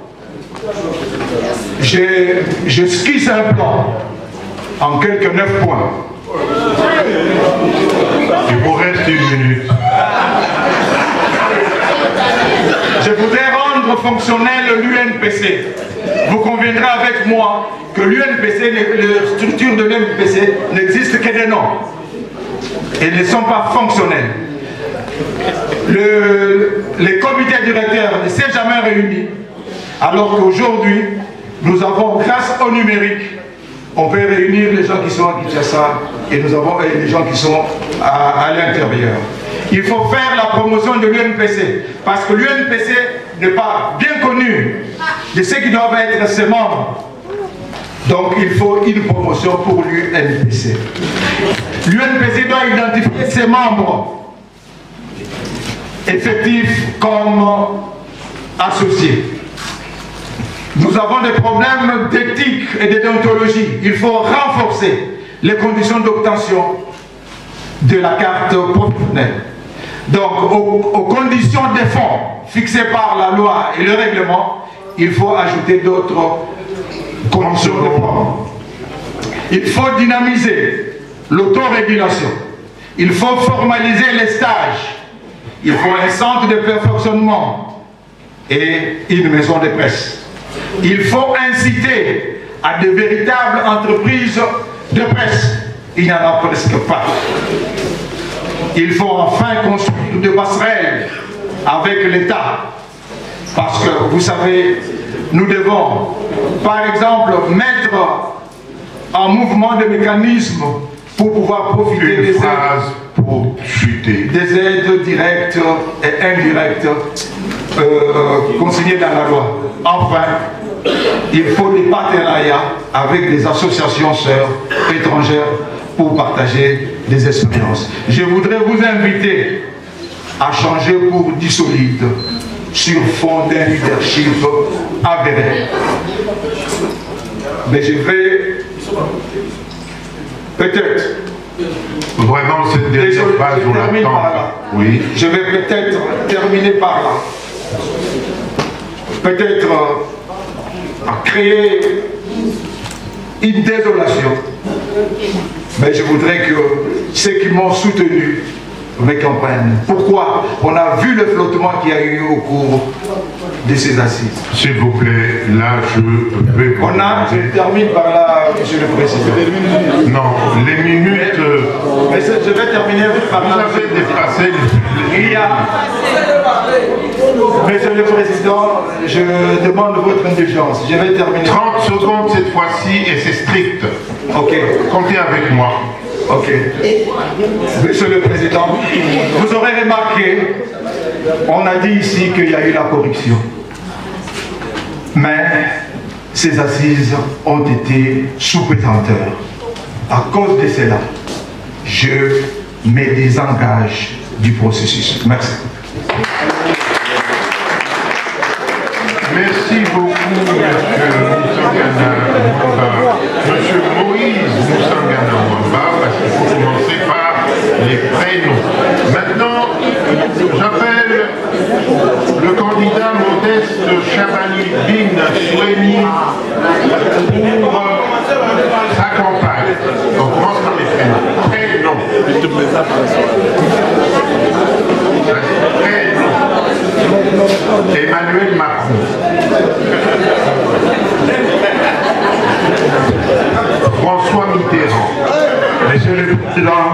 j'esquisse un plan en quelques 9 points. Il vous reste 1 minute. Je voudrais rendre fonctionnel l'UNPC. Vous conviendrez avec moi que l'UNPC, les structures de l'UNPC n'existent que des noms. Elles ne sont pas fonctionnelles. Les comités directeurs ne s'est jamais réunis, alors qu'aujourd'hui, nous avons, grâce au numérique, on peut réunir les gens qui sont à Kinshasa et nous avons les gens qui sont à l'intérieur. Il faut faire la promotion de l'UNPC, parce que l'UNPC n'est pas bien connu de ceux qui doivent être ses membres. Donc il faut une promotion pour l'UNPC. L'UNPC doit identifier ses membres effectifs comme associés. Nous avons des problèmes d'éthique et de déontologie. Il faut renforcer les conditions d'obtention de la carte professionnelle. Donc, aux conditions des fonds fixées par la loi et le règlement, il faut ajouter d'autres conditions de fonds. Il faut dynamiser l'autorégulation. Il faut formaliser les stages. Il faut un centre de perfectionnement et une maison de presse. Il faut inciter à de véritables entreprises de presse. Il n'y en a presque pas. Il faut enfin construire des passerelles avec l'État. Parce que, vous savez, nous devons, par exemple, mettre en mouvement des mécanismes pour pouvoir profiter des aides directes et indirectes consignées dans la loi. Enfin, il faut des partenariats avec des associations sœurs étrangères pour partager des expériences. Je voudrais vous inviter à changer pour du solide sur fond d'un leadership avéré. Mais je vais peut-être... Vraiment, cette dernière phrase, on l'attend. Oui. Je vais peut-être terminer par là. Peut-être à créer une désolation. Mais je voudrais que ceux qui m'ont soutenu me comprennent. Pourquoi? On a vu le flottement qu'il y a eu au cours de ces assises. S'il vous plaît, là je vais... Je termine par là, Monsieur le Président. Non, les minutes... Mais je vais terminer par là. Vous avez dépassé Il y a... Monsieur le Président, je demande votre indulgence. Je vais terminer. 30 secondes cette fois-ci et c'est strict. Ok. Comptez avec moi. Ok. Monsieur le Président, vous aurez remarqué, on a dit ici qu'il y a eu la corruption. Mais ces assises ont été sous pesanteur. À cause de cela, je me désengage du processus. Merci. Merci beaucoup, Monsieur Moïse Moussangana Mwamba, parce qu'il faut commencer par les prénoms. Maintenant, j'appelle le candidat Modeste Chabani Bin Soueni pour sa campagne. On commence par les prénoms. Prénoms. Emmanuel Macron. François Mitterrand. Monsieur le Président,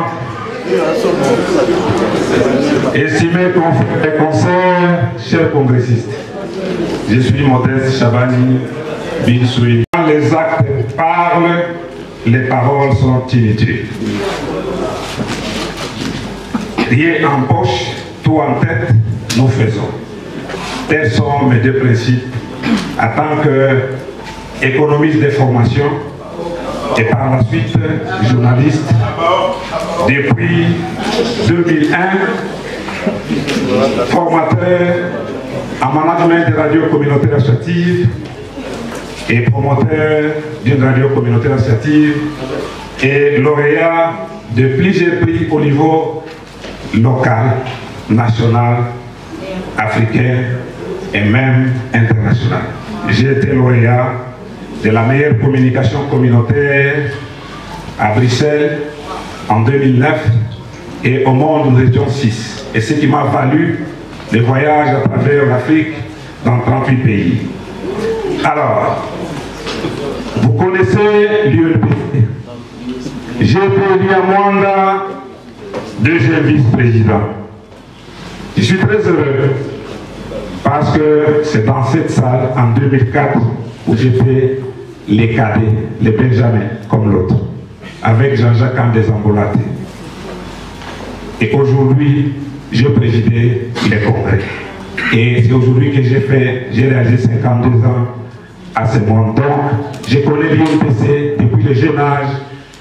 estimés confrères et consoeurs, chers congressistes, je suis Modeste Chabani Bin Soueni. Quand les actes parlent, les paroles sont inutiles. Rien en poche, tout en tête, nous faisons. Tels sont mes deux principes en tant qu'économiste de formation et par la suite journaliste depuis 2001, formateur en management de radio communautaire associative et promoteur d'une radio communautaire associative et lauréat de plusieurs prix au niveau local, national, africain et même international. J'ai été lauréat de la meilleure communication communautaire à Bruxelles en 2009 et au monde nous étions 6. Et ce qui m'a valu des voyages à travers l'Afrique dans 38 pays. Alors, vous connaissez l'UNPC. J'ai été élu à Mwanda deuxième vice-président. Je suis très heureux parce que c'est dans cette salle en 2004 où j'ai fait les cadets, les Benjamins, comme l'autre, avec Jean-Jacques Andezambolaté. Et aujourd'hui, je présidais les congrès. Et c'est aujourd'hui que j'ai réalisé 52 ans à ce moment. Donc, je connais l'UNPC depuis le jeune âge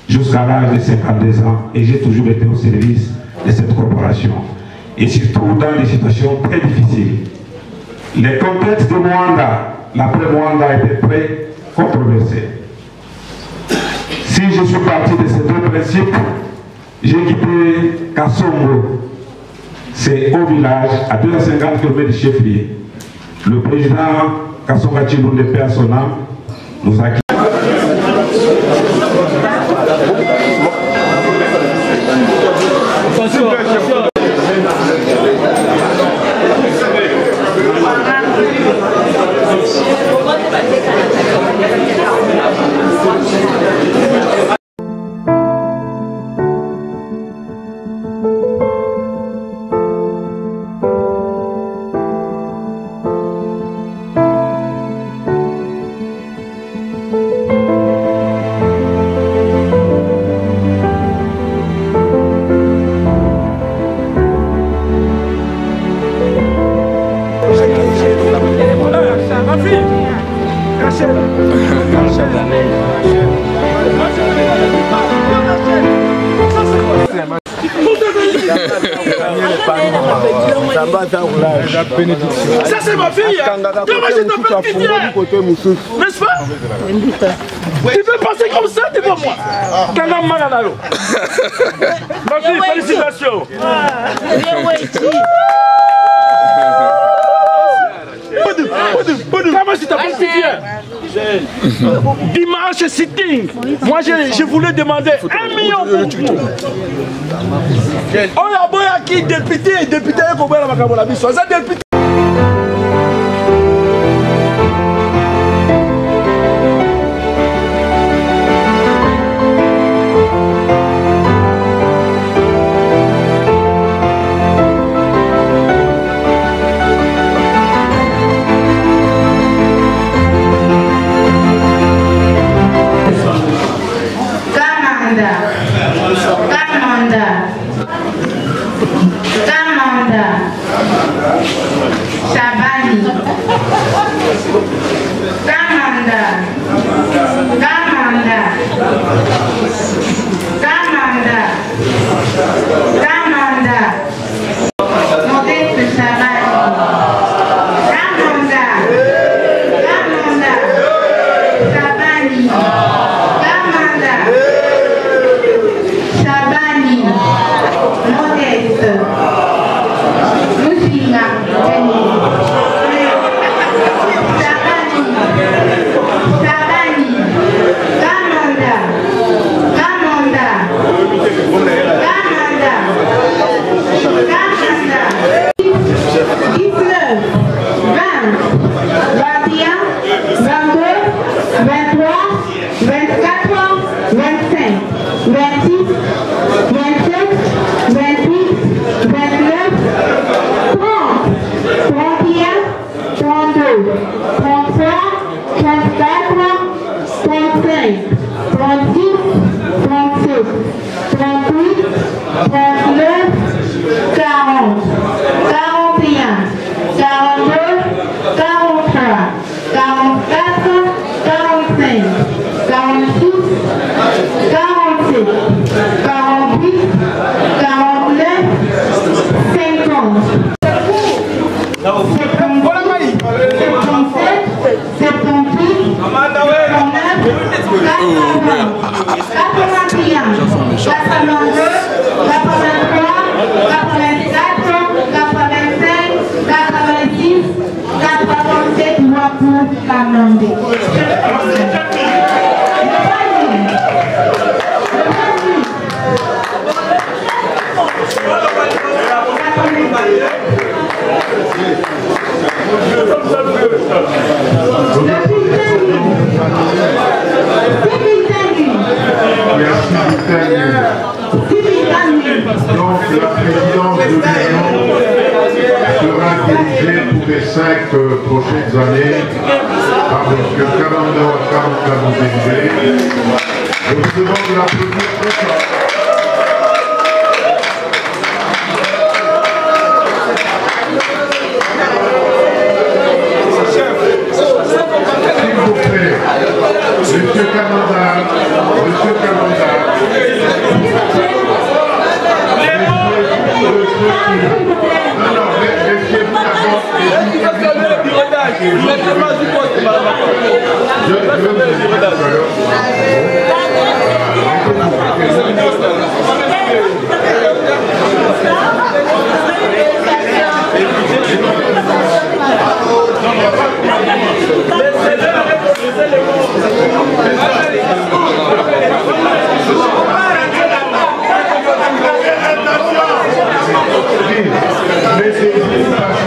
jusqu'à l'âge de 52 ans et j'ai toujours été au service de cette corporation. Et surtout dans des situations très difficiles. Le contexte de Mwanda, l'après-Mwanda était très controversé. Si je suis parti de ces deux principes, j'ai quitté Kassongo. C'est au village, à 250 km de chef-lieu. Le président Kassonga Chiboun de paix à son âme nous a quittés. Ça c'est ma fille. N'est-ce pas? Tu peux passer comme ça devant moi. Ma fille, félicitations. Comment tu t'appelles si bien? Dimanche sitting. Moi je voulais demander 1 million pour tout. On a beau qui député comme la Macabola Bisso. Ça député.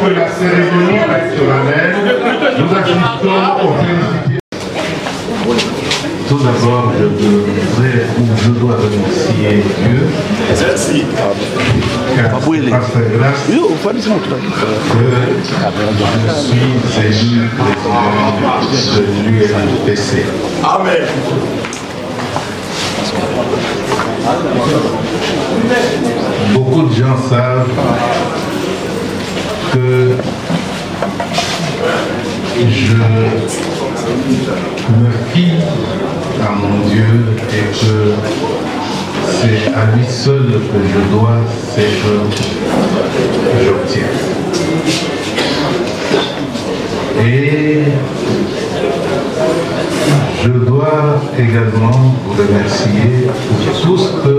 La cérémonie reste solennelle. Nous assistons au félicitations. Tout d'abord, je dois remercier Dieu. Car par sa grâce que je suis élu président de l'UNPC. Amen. Beaucoup de gens savent que je me fie à mon Dieu et que c'est à lui seul que je dois ce que j'obtiens. Et je dois également vous remercier pour tout ce que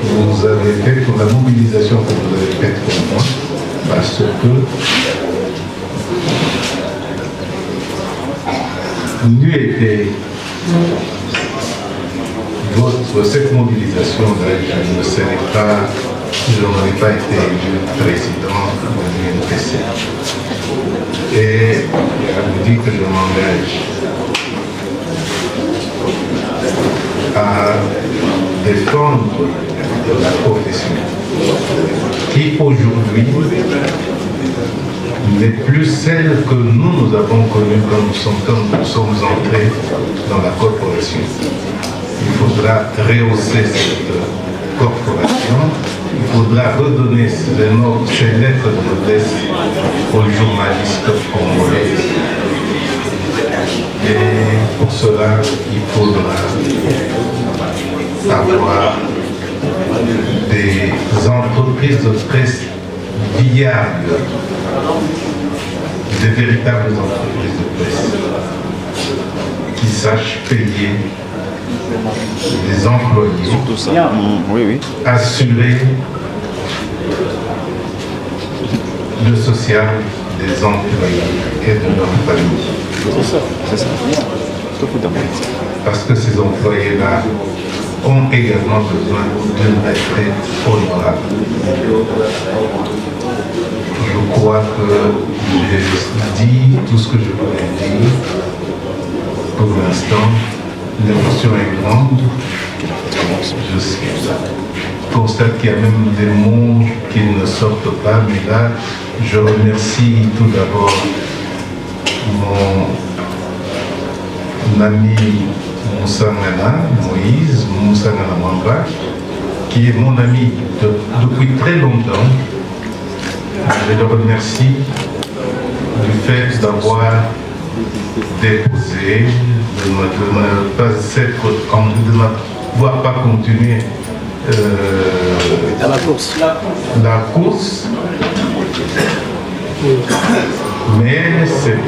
vous avez fait, pour la mobilisation que vous avez faite pour moi, parce que n'eût été cette mobilisation-là, je n'aurais pas été élu président de l'UNPC. Et je vous dis que je m'engage à défendre la profession qui aujourd'hui n'est plus celle que nous avons connue quand nous sommes entrés dans la corporation. Il faudra rehausser cette corporation, il faudra redonner ces lettres de noblesse aux journalistes congolais. Et pour cela, il faudra avoir des entreprises de presse viables, des véritables entreprises de presse qui sachent payer des employés, assurer le social des employés et de leur famille. C'est ça. Parce que ces employés-là ont également besoin d'une retraite honorable. Je crois que j'ai dit tout ce que je voulais dire. Pour l'instant, l'émotion est grande. Je constate qu'il y a même des mots qui ne sortent pas, mais là, je remercie tout d'abord mon ami Moïse Moussangana Mwamba, qui est mon ami depuis très longtemps. Je le remercie du fait d'avoir déposé, de ne pas continuer la course. Mais c'est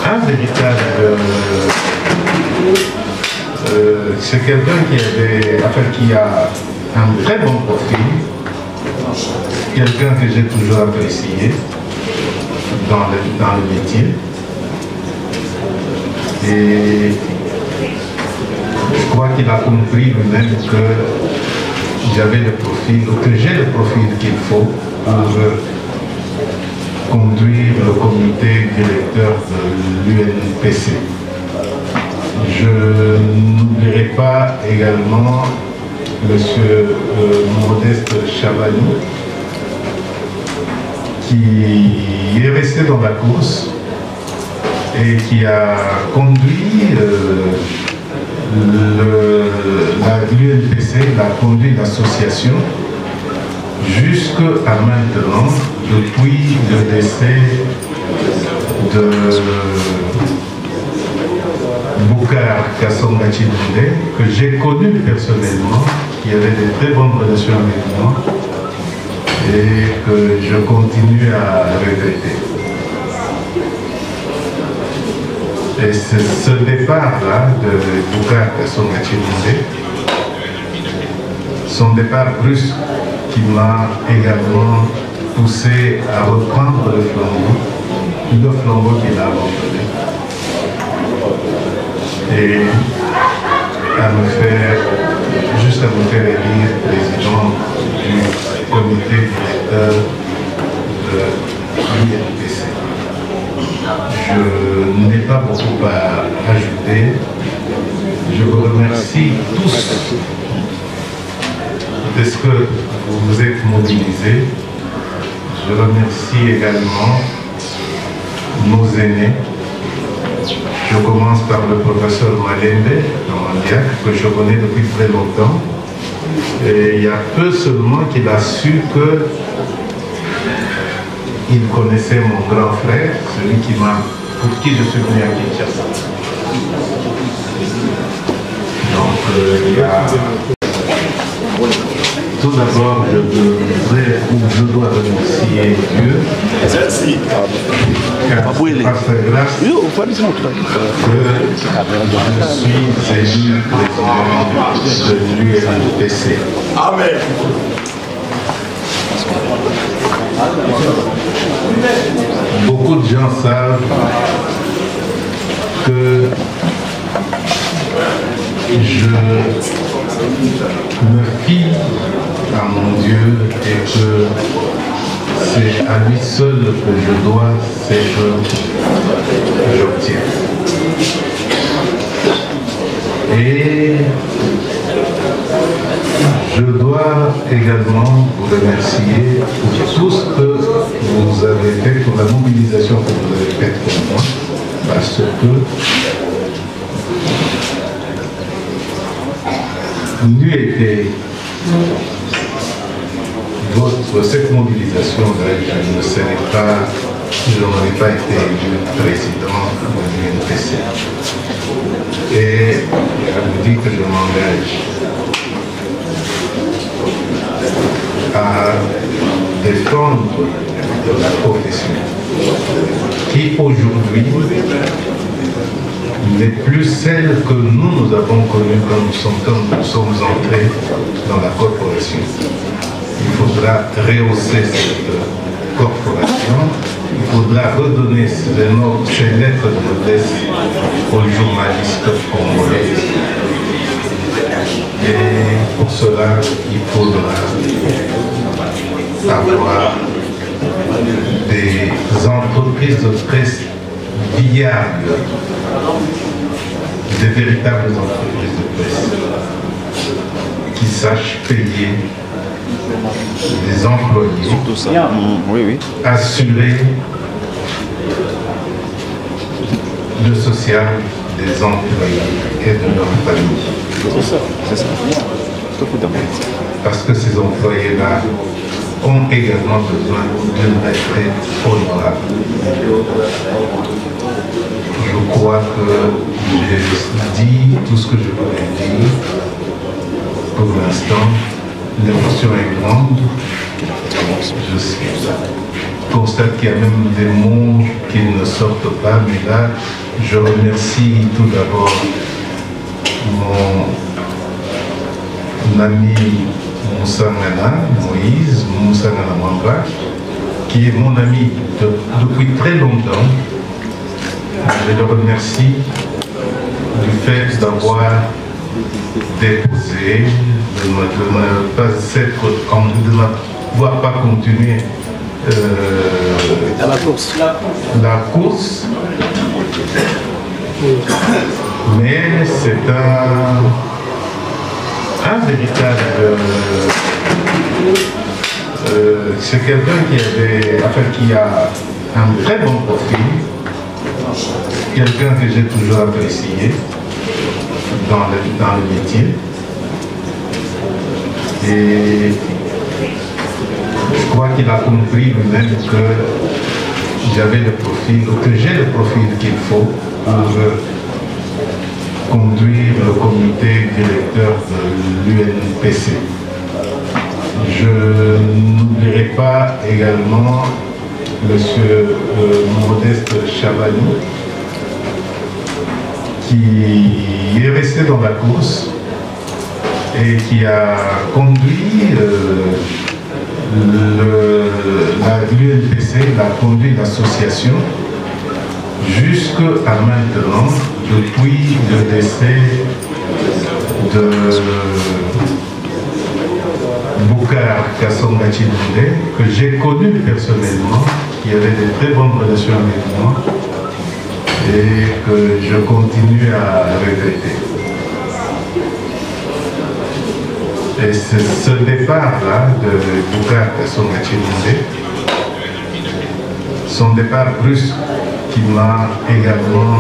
un véritable... c'est quelqu'un qui a un très bon profil, quelqu'un que j'ai toujours apprécié dans le métier. Et je crois qu'il a compris lui-même que j'avais le profil, que j'ai le profil qu'il faut pour conduire le comité directeur de l'UNPC. Je n'oublierai pas également M. Modeste Chavani, qui est resté dans la course et qui a conduit l'UNPC, il a conduit l'association jusqu'à maintenant, depuis le décès de Boukar Kassonga Chibunde, que j'ai connu personnellement, qui avait de très bonnes relations avec moi et que je continue à regretter. Et c'est ce départ-là de Boukar Kassonga Chibunde, son départ brusque, qui m'a également poussé à reprendre le flambeau qu'il a abandonné. Et à me faire élire président du comité directeur de l'UNPC. Je n'ai pas beaucoup à ajouter. Je vous remercie tous de ce que vous vous êtes mobilisés. Je remercie également nos aînés. Je commence par le professeur Malembe, que je connais depuis très longtemps. Et il y a peu seulement qu'il a su qu'il connaissait mon grand frère, celui qui m'a pour qui je suis venu à Kinshasa. Donc, il y a... Tout d'abord, je dois remercier Dieu. Car par sa grâce que je suis élu président de l'UNPC. Amen. Beaucoup de gens savent que je me fie à mon Dieu et que c'est à lui seul que je dois ces choses que j'obtiens. Et je dois également vous remercier pour tout ce que vous avez fait, pour la mobilisation que vous avez faite pour moi, parce que n'eût été cette mobilisation-là, je n'aurais pas été élu président de l'UNPC. Et je vous dis que je m'engage à défendre la profession qui aujourd'hui n'est plus celle que nous avons connue quand nous sommes entrés dans la corporation. Il faudra rehausser cette corporation, il faudra redonner ces lettres de noblesse aux journalistes congolais. Et pour cela, il faudra avoir des entreprises de presse viables, des véritables entreprises de presse qui sachent payer des employés, assurer le social des employés et de leur famille. C'est ça. Parce que ces employés-là ont également besoin d'une retraite honorable. Je crois que j'ai dit tout ce que je voulais dire. Pour l'instant, l'émotion est grande. Je constate qu'il y a même des mots qui ne sortent pas, mais là, je remercie tout d'abord mon ami Moussa Ngana, Moïse Moussa Ngana Mwamba, qui est mon ami depuis très longtemps. Je le remercie du fait d'avoir déposé, de ne n'avoir pas continué la course. Mais c'est un véritable... c'est quelqu'un qui a un très bon profil, quelqu'un que j'ai toujours apprécié dans le métier. Et je crois qu'il a compris lui-même que j'avais le profil, que j'ai le profil qu'il faut pour conduire le comité directeur de l'UNPC. Je n'oublierai pas également M. Modeste Chavani, qui est resté dans la course et qui a conduit l'UNPC, il a conduit l'association jusqu'à maintenant, depuis le décès de Boukar Kassonga Chilunde, que j'ai connu personnellement, qui avait de très bonnes relations avec moi et que je continue à regretter. Et c'est ce départ-là de Boukar Kassonga Chilunde, son départ brusque, qui m'a également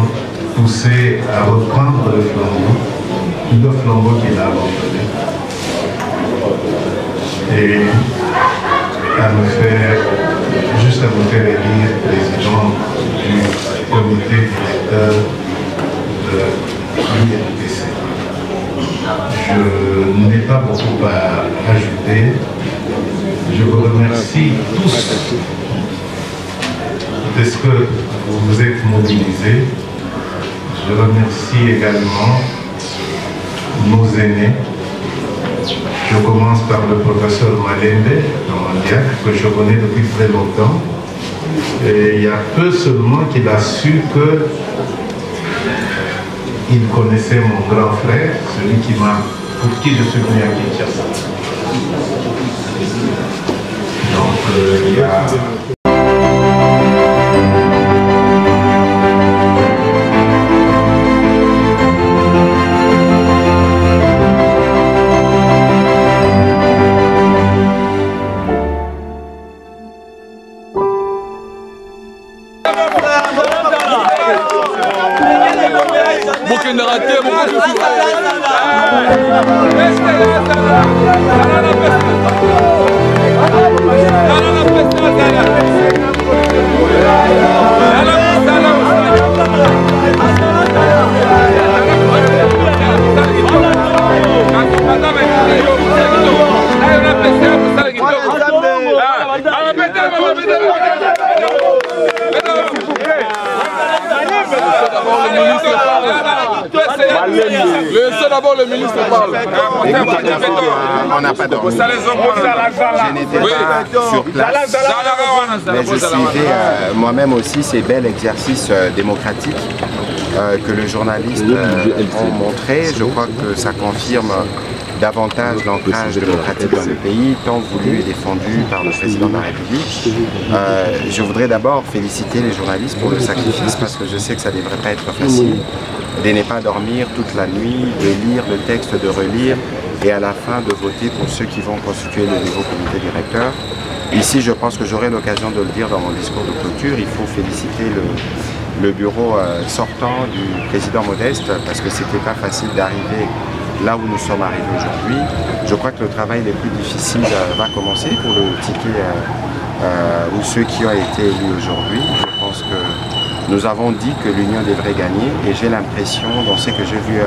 poussé à reprendre le flambeau qu'il a abandonné. Et à me faire élire président du comité directeur de l'UNPC. Je n'ai pas beaucoup à ajouter. Je vous remercie tous de ce que vous vous êtes mobilisés. Je remercie également nos aînés. Je commence par le professeur Malembe, que je connais depuis très longtemps. Et il y a peu seulement qu'il a su que il connaissait mon grand frère, celui pour qui je suis venu à Kinshasa. Donc il y a... Laissez d'abord le ministre parler. On n'a pas dormi. Je n'étais pas sur place. Mais je suivais moi-même aussi ces bels exercices démocratiques que les journalistes ont montrés. Je crois que ça confirme davantage l'ancrage démocratique dans le pays, tant voulu et défendu par le président de la République. Je voudrais d'abord féliciter les journalistes pour le sacrifice, parce que je sais que ça ne devrait pas être facile de ne pas dormir toute la nuit, de lire le texte, de relire et à la fin de voter pour ceux qui vont constituer le nouveau comité directeur. Ici, je pense que j'aurai l'occasion de le dire dans mon discours de clôture, il faut féliciter le bureau sortant du président Modeste, parce que c'était pas facile d'arriver là où nous sommes arrivés aujourd'hui. Je crois que le travail le plus difficile va commencer pour le ticket ou ceux qui ont été élus aujourd'hui. Je pense que nous avons dit que l'Union devrait gagner et j'ai l'impression, dans ce que j'ai vu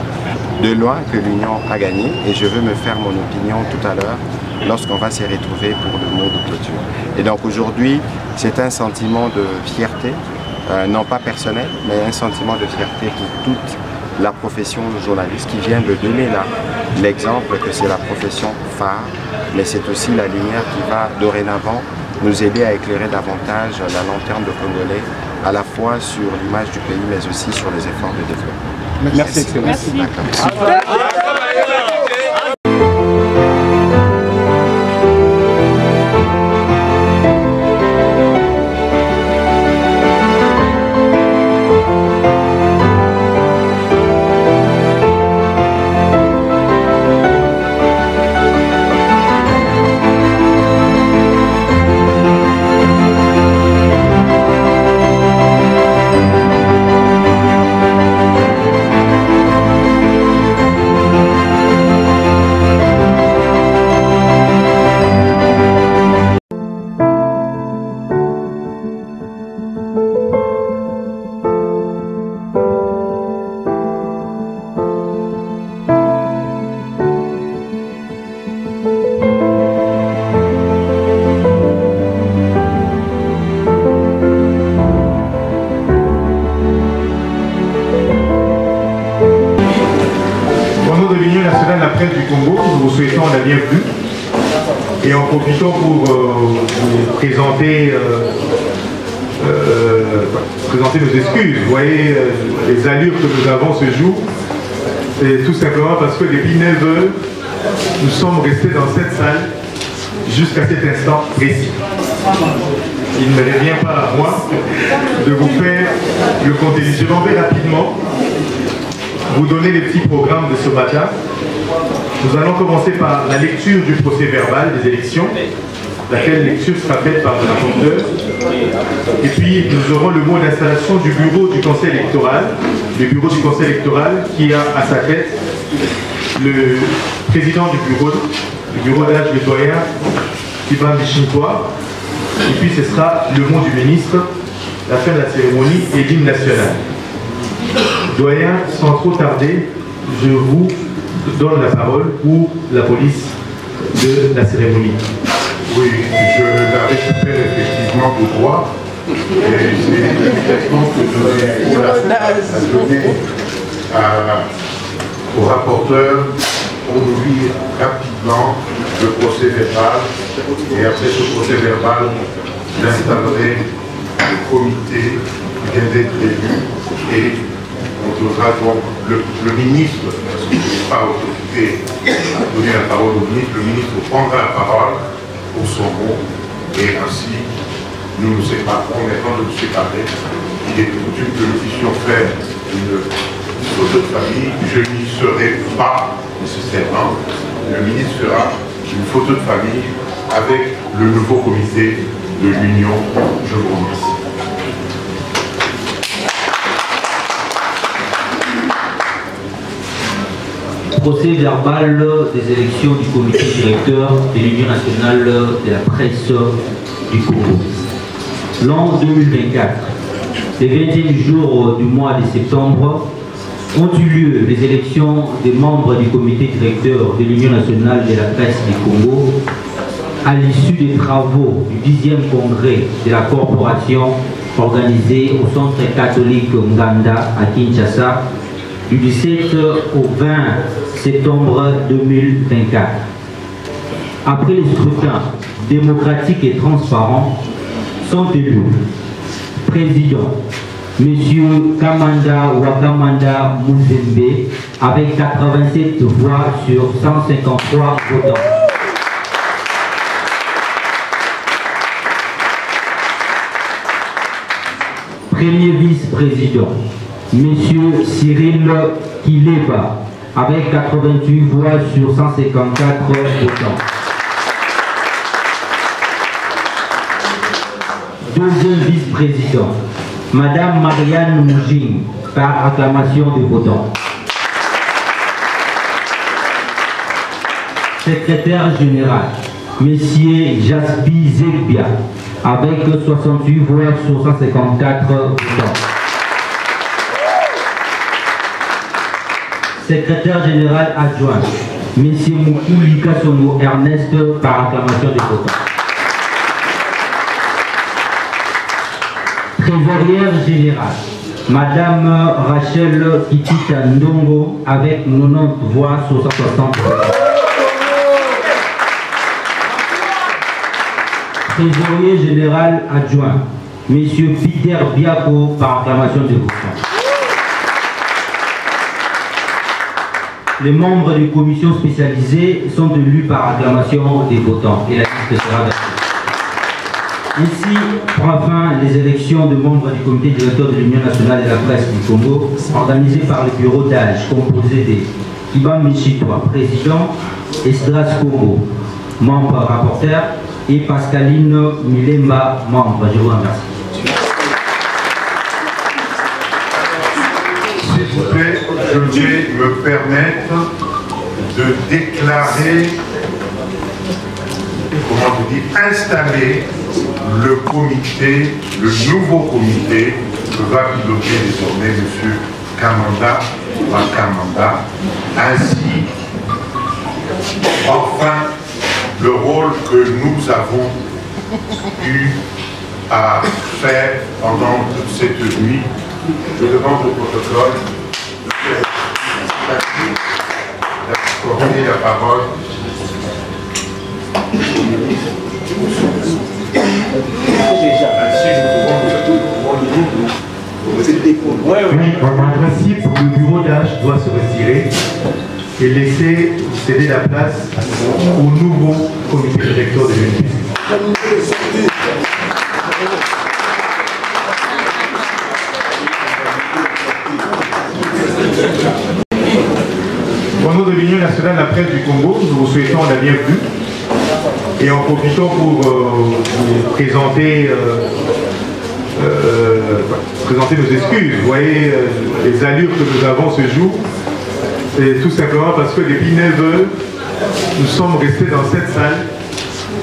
de loin, que l'Union a gagné et je veux me faire mon opinion tout à l'heure lorsqu'on va s'y retrouver pour le mot de clôture. Et donc aujourd'hui, c'est un sentiment de fierté, non pas personnel, mais un sentiment de fierté pour toute la profession journaliste qui vient de donner là l'exemple que c'est la profession phare, mais c'est aussi la lumière qui va dorénavant nous aider à éclairer davantage la lanterne de Congolais, à la fois sur l'image du pays, mais aussi sur les efforts de développement. Merci. Merci. du Congo, nous vous souhaitons la bienvenue et en profitant pour vous présenter, nos excuses. Vous voyez les allures que nous avons ce jour, c'est tout simplement parce que depuis 9 heures, nous sommes restés dans cette salle jusqu'à cet instant précis. Il ne me revient pas à moi de vous faire le contenu. Je vais rapidement vous donner les petits programmes de ce matin. Nous allons commencer par la lecture du procès verbal des élections, laquelle lecture sera faite par le rapporteur. Et puis nous aurons le mot d'installation du bureau du conseil électoral, le bureau du conseil électoral qui a à sa tête le président du bureau d'âge de doyen, Ivan Bichintois. Et puis ce sera le mot du ministre la fin de la cérémonie et l'hymne national. Doyen, sans trop tarder, je vous donne la parole pour la police de la cérémonie. Oui, je la récupère effectivement de droit. Et c'est l'implication que je vais donner au rapporteur pour nous lire rapidement le procès verbal. Et après ce procès verbal, j'installerai le comité qui vient d'être élu et on donnera donc le ministre, parce que je n'ai pas autorité à donner la parole au ministre, le ministre prendra la parole pour son mot et ainsi nous nous séparons. Maintenant de nous séparer, il est coutume que nous puissions faire une photo de famille. Je n'y serai pas nécessairement. Le ministre fera une photo de famille avec le nouveau comité de l'Union. Je vous remercie. Procès verbal des élections du comité directeur de l'Union nationale de la presse du Congo. L'an 2024, les 21 jours du mois de septembre, ont eu lieu les élections des membres du comité directeur de l'Union nationale de la presse du Congo à l'issue des travaux du 10e congrès de la corporation organisé au centre catholique Nganda à Kinshasa du 17 au 20 septembre 2024. Après les scrutins démocratiques et transparents, sont élus président M. Kamanda Wakamanda Muzembe avec 87 voix sur 153 votants. Premier vice-président M. Cyril Kileba avec 88 voix sur 154 votants. Deuxième vice-président, Madame Marianne Moujing, par acclamation des votants. Secrétaire général, Messieurs Jaspi Zegbia, avec 68 voix sur 154 votants. Secrétaire général adjoint, M. Moukoulika Sono Ernest, par acclamation des votants. Trésorière générale, Madame Rachel Kitita Ndongo, avec 90 voix sur 160 votants. Trésorier général adjoint, M. Peter Biako, par acclamation des votants. Les membres des commissions spécialisées sont élus par acclamation des votants et la liste sera versée. Ainsi prend fin les élections de membres du comité directeur de l'Union nationale de la presse du Congo, organisées par le bureau d'âge composé de Kiba Michitwa, président, Esdras Congo, membre rapporteur, et Pascaline Milemba, membre. Je vous remercie. S'il vous plaît, je vais me permettre de déclarer, comment vous dites, installer le comité, le nouveau comité que va piloter désormais M. Kamanda Wakamanda, ainsi enfin le rôle que nous avons eu à faire pendant toute cette nuit. Je demande au protocole d'accorder la parole. En principe, le bureau d'âge doit se retirer et laisser céder la place au nouveau comité directeur de l'UNPC. Au nom de l'Union nationale de la presse du Congo, nous vous souhaitons la bienvenue et en profitant pour vous présenter nos excuses. Vous voyez les allures que nous avons ce jour, c'est tout simplement parce que depuis 9 heures, nous sommes restés dans cette salle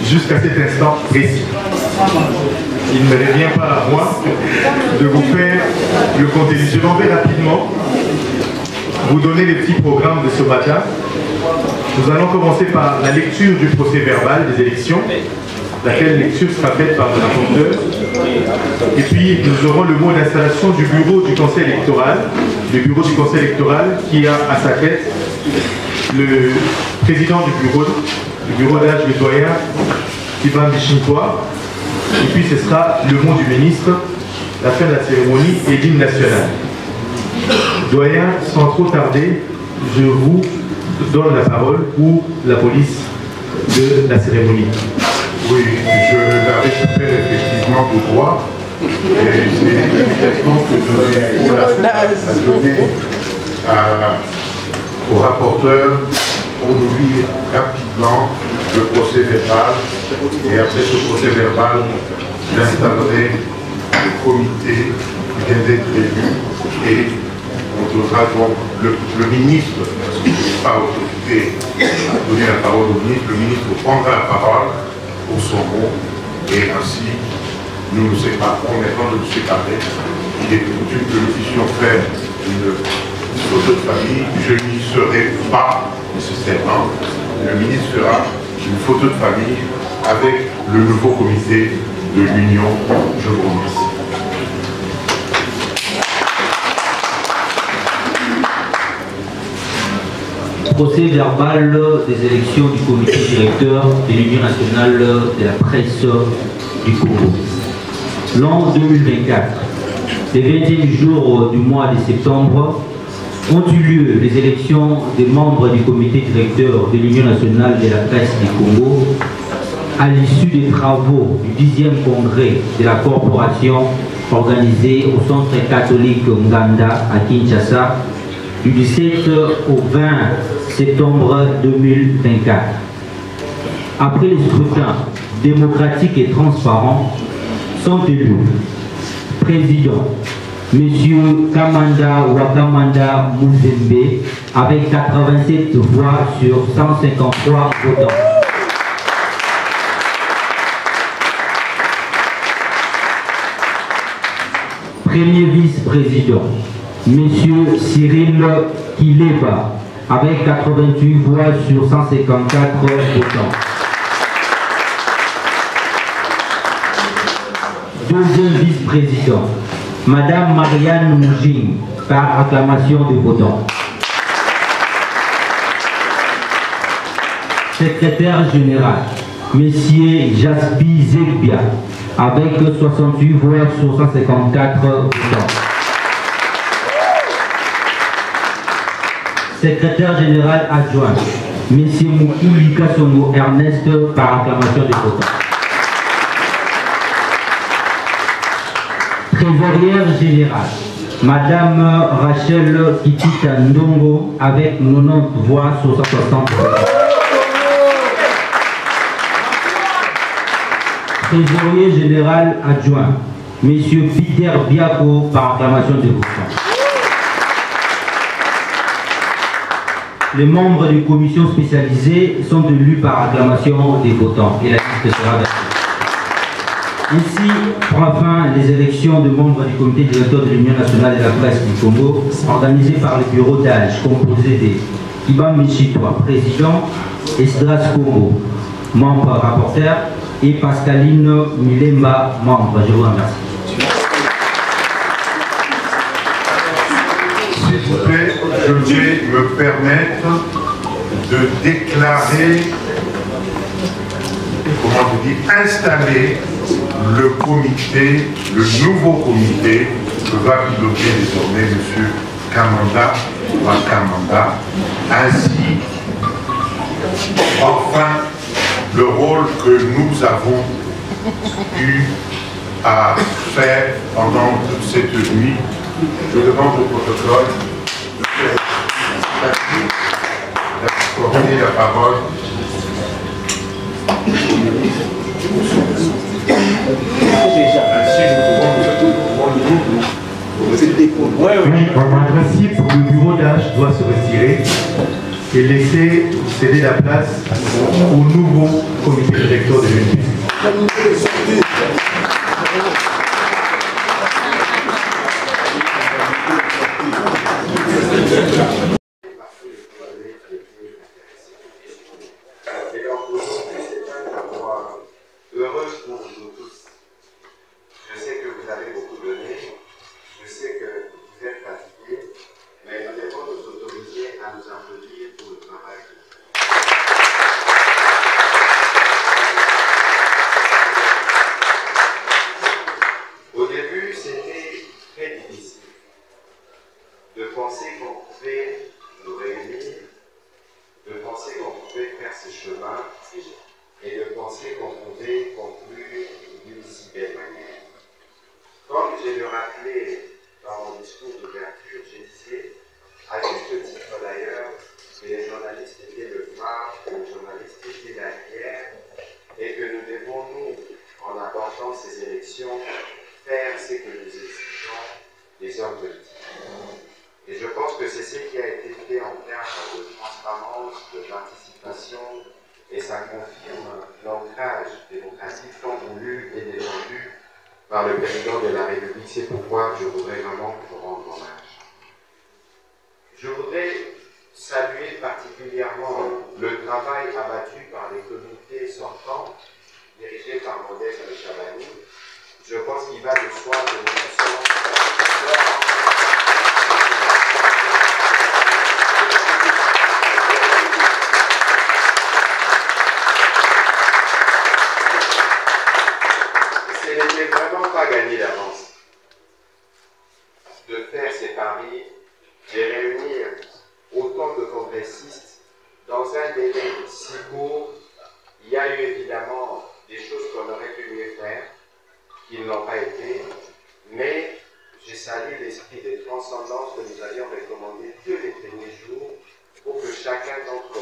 jusqu'à cet instant précis. il ne me revient pas à moi de vous faire le contenu. Je vais rapidement vous donner les petits programmes de ce matin. Nous allons commencer par la lecture du procès verbal des élections, laquelle lecture sera faite par le rapporteur. Et puis nous aurons le mot d'installation du bureau du conseil électoral, le bureau du conseil électoral qui a à sa tête le président du bureau d'âge, le doyen Ivan Bichintois. Et puis ce sera le mot du ministre, la fin de la cérémonie et l'hymne national. Doyen, sans trop tarder, je vous donne la parole pour la police de la cérémonie. Oui, je la récupère effectivement de droit. Et c'est une invitation que je vais donner au rapporteur pour nous lire rapidement le procès verbal. Et après ce procès verbal, j'installerai le comité qui vient d'être élu et on donnera donc le ministre, parce qu'il n'est pas autorisé à donner la parole au ministre, le ministre prendra la parole pour son mot et ainsi nous nous séparerons. Maintenant de nous séparer, il est coutume que nous puissions faire une photo de famille. Je n'y serai pas nécessairement. Le ministre fera une photo de famille avec le nouveau comité de l'Union. Je vous remercie. Procès verbal des élections du comité directeur de l'Union nationale de la presse du Congo. L'an 2024, les 20e jours du mois de septembre, ont eu lieu les élections des membres du comité directeur de l'Union nationale de la presse du Congo à l'issue des travaux du 10e congrès de la corporation organisé au centre catholique Nganda à Kinshasa du 17 au 20 septembre 2024. Après les scrutins démocratiques et transparents, sont élus président M. Kamanda Wakamanda Muzembe avec 87 voix sur 153 votants. Premier vice-président M. Cyril Kileba avec 88 voix sur 154 votants. Deuxième vice-président, Madame Marianne Moujing, par acclamation des votants. Secrétaire général, Monsieur Jaspi Zegbia, avec 68 voix sur 154 votants. Secrétaire général adjoint, M. Moukouli Kassongo Ernest, par acclamation des votants. Trésorière générale, Madame Rachel Kitita Ndongo, avec 90 voix sur 160 votants. Trésorier général adjoint, M. Peter Biako, par acclamation des votants. Les membres des commissions spécialisées sont élus par acclamation des votants et la liste sera versée. Ainsi prend fin les élections de membres du comité directeur de l'Union nationale de la presse du Congo, organisées par le bureau d'âge, composé de Iban Michitois, président, Esdras Congo, membre rapporteur, et Pascaline Milemba, membre. Je vous remercie. S'il vous plaît, je vais me permettre de déclarer, comment vous dites, installer le comité, le nouveau comité que va piloter désormais M. Kamanda Wakamanda, ainsi enfin le rôle que nous avons eu à faire pendant toute cette nuit. Je demande au protocole d'accorder la parole. En principe, le bureau d'âge doit se retirer et laisser céder la place au nouveau comité directeur de l'UNP. Heureuse pour nous tous. Je sais que vous avez beaucoup donné, je sais que vous êtes fatigués, mais nous devons nous autoriser à nous applaudir pour le travail. Au début, c'était très difficile de penser qu'on pouvait nous réunir, de penser qu'on pouvait faire ce chemin et de penser qu'on pouvait conclure d'une si belle manière. Comme je le rappelais dans mon discours d'ouverture, je disais, à juste titre d'ailleurs, que les journalistes étaient le phare, que les journalistes étaient l'arrière, et que nous devons, nous, en abordant ces élections, faire ce que nous exigeons des hommes politiques. Et je pense que c'est ce qui a été fait en termes de transparence, de participation, et ça confirme l'ancrage démocratique tant voulu et défendu par le président de la République. C'est pourquoi je voudrais vraiment vous rendre hommage. Je voudrais saluer particulièrement le travail abattu par les comités sortants, dirigés par Modeste Chabani. Je pense qu'il va de soi que nous sommes ce n'était vraiment pas gagné d'avance de faire ces paris, de réunir autant de congressistes dans un délai si court. Il y a eu évidemment des choses qu'on aurait pu mieux faire, qui n'ont pas été, mais j'ai salué l'esprit de transcendance que nous avions recommandé dès les premiers jours pour que chacun d'entre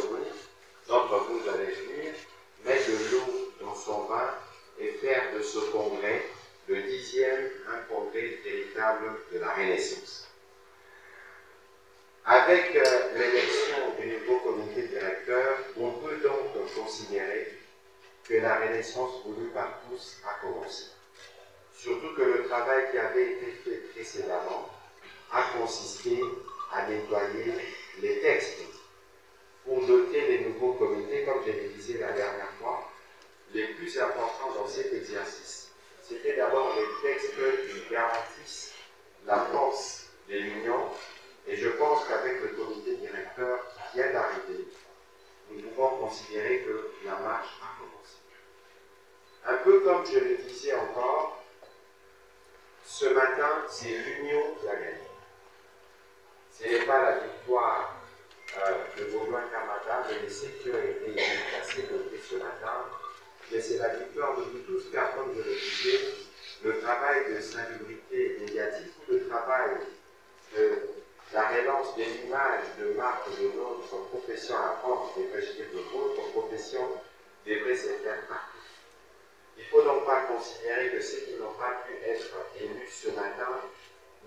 vous allez venir, mettre de l'eau dans son vin et faire de ce congrès le 10e un congrès véritable de la Renaissance. Avec l'élection du nouveau comité directeur, on peut donc considérer que la Renaissance voulue par tous a commencé. Surtout que le travail qui avait été fait précédemment a consisté à nettoyer les textes pour doter les nouveaux comités, comme je le disais la dernière fois. Les plus importants dans cet exercice, c'était d'abord les textes qui garantissent la force de l'Union, et je pense qu'avec le comité directeur qui vient d'arriver, nous pouvons considérer que la marche a commencé. Un peu comme je le disais encore, ce matin, c'est l'Union qui a gagné. Ce n'est pas la victoire de Baudouin-Kamada, mais ceux qui ont été placés ce matin, mais c'est la victoire de nous tous, car comme je le disais, le travail de salubrité médiatique, le travail de la relance de l'image de marque de notre profession à France devrait jeter de votre profession devrait se faire partout. Il ne faut donc pas considérer que ceux qui n'ont pas pu être élus ce matin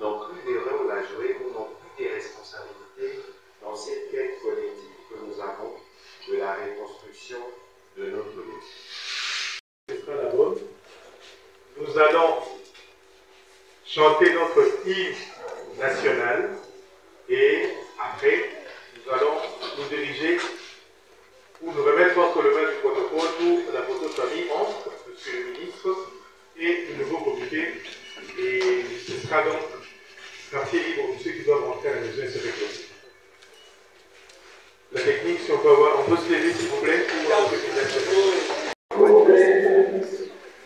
n'ont plus des rôles à jouer ou n'ont plus des responsabilités dans cette quête collective que nous avons de la reconstruction de notre pays. Nous allons chanter notre hymne national et après nous allons nous diriger ou nous remettre entre le main du protocole pour la photo de famille entre M. le ministre et le nouveau comité. Et ce sera donc quartier libre pour ceux qui doivent rentrer à la maison et se réclamer. La technique, si on peut avoir, on peut se lever s'il vous plaît pour la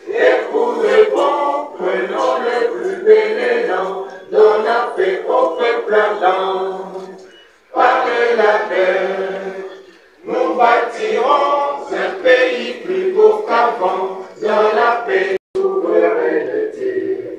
et pour le bon, prenons le plus bel élan, dans la paix au peuple ardent. Par la paix, nous bâtirons un pays plus beau qu'avant, dans la paix, souveraineté,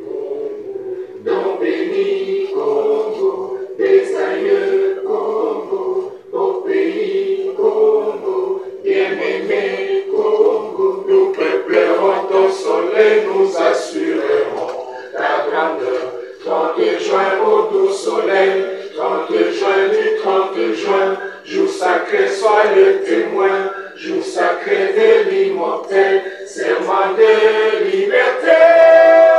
dont béni Congo, des aïeux Congo, au pays Congo, bien-aimé Congo, nous peuplerons ton soleil, nous assurerons la grandeur. 30 juin au doux soleil, 30 juin du 30 juin, jour sacré, sois le témoin, jour sacré de l'immortel, serment de liberté.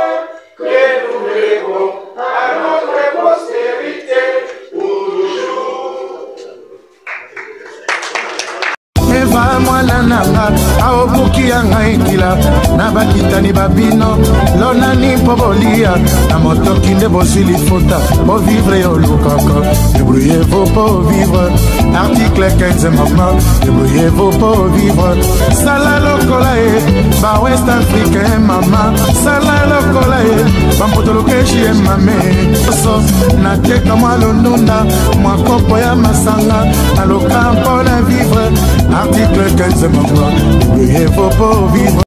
nanga aobuki ya ngai kila na bakitani babino lonani mpo bolia na motoki nde bozwi lifuta po vivre yo lukaka débrouillez-vous pour vivre article 15 maintenant débrouillez-vous pour vivre sala lokola e ba west africain mama sala lokola e bambotolokeshi e mame so nateka mwa londunda mwa kopo ya masanga naloka mpo na vivre article 15 maintenant débrouillez-vous pour vivre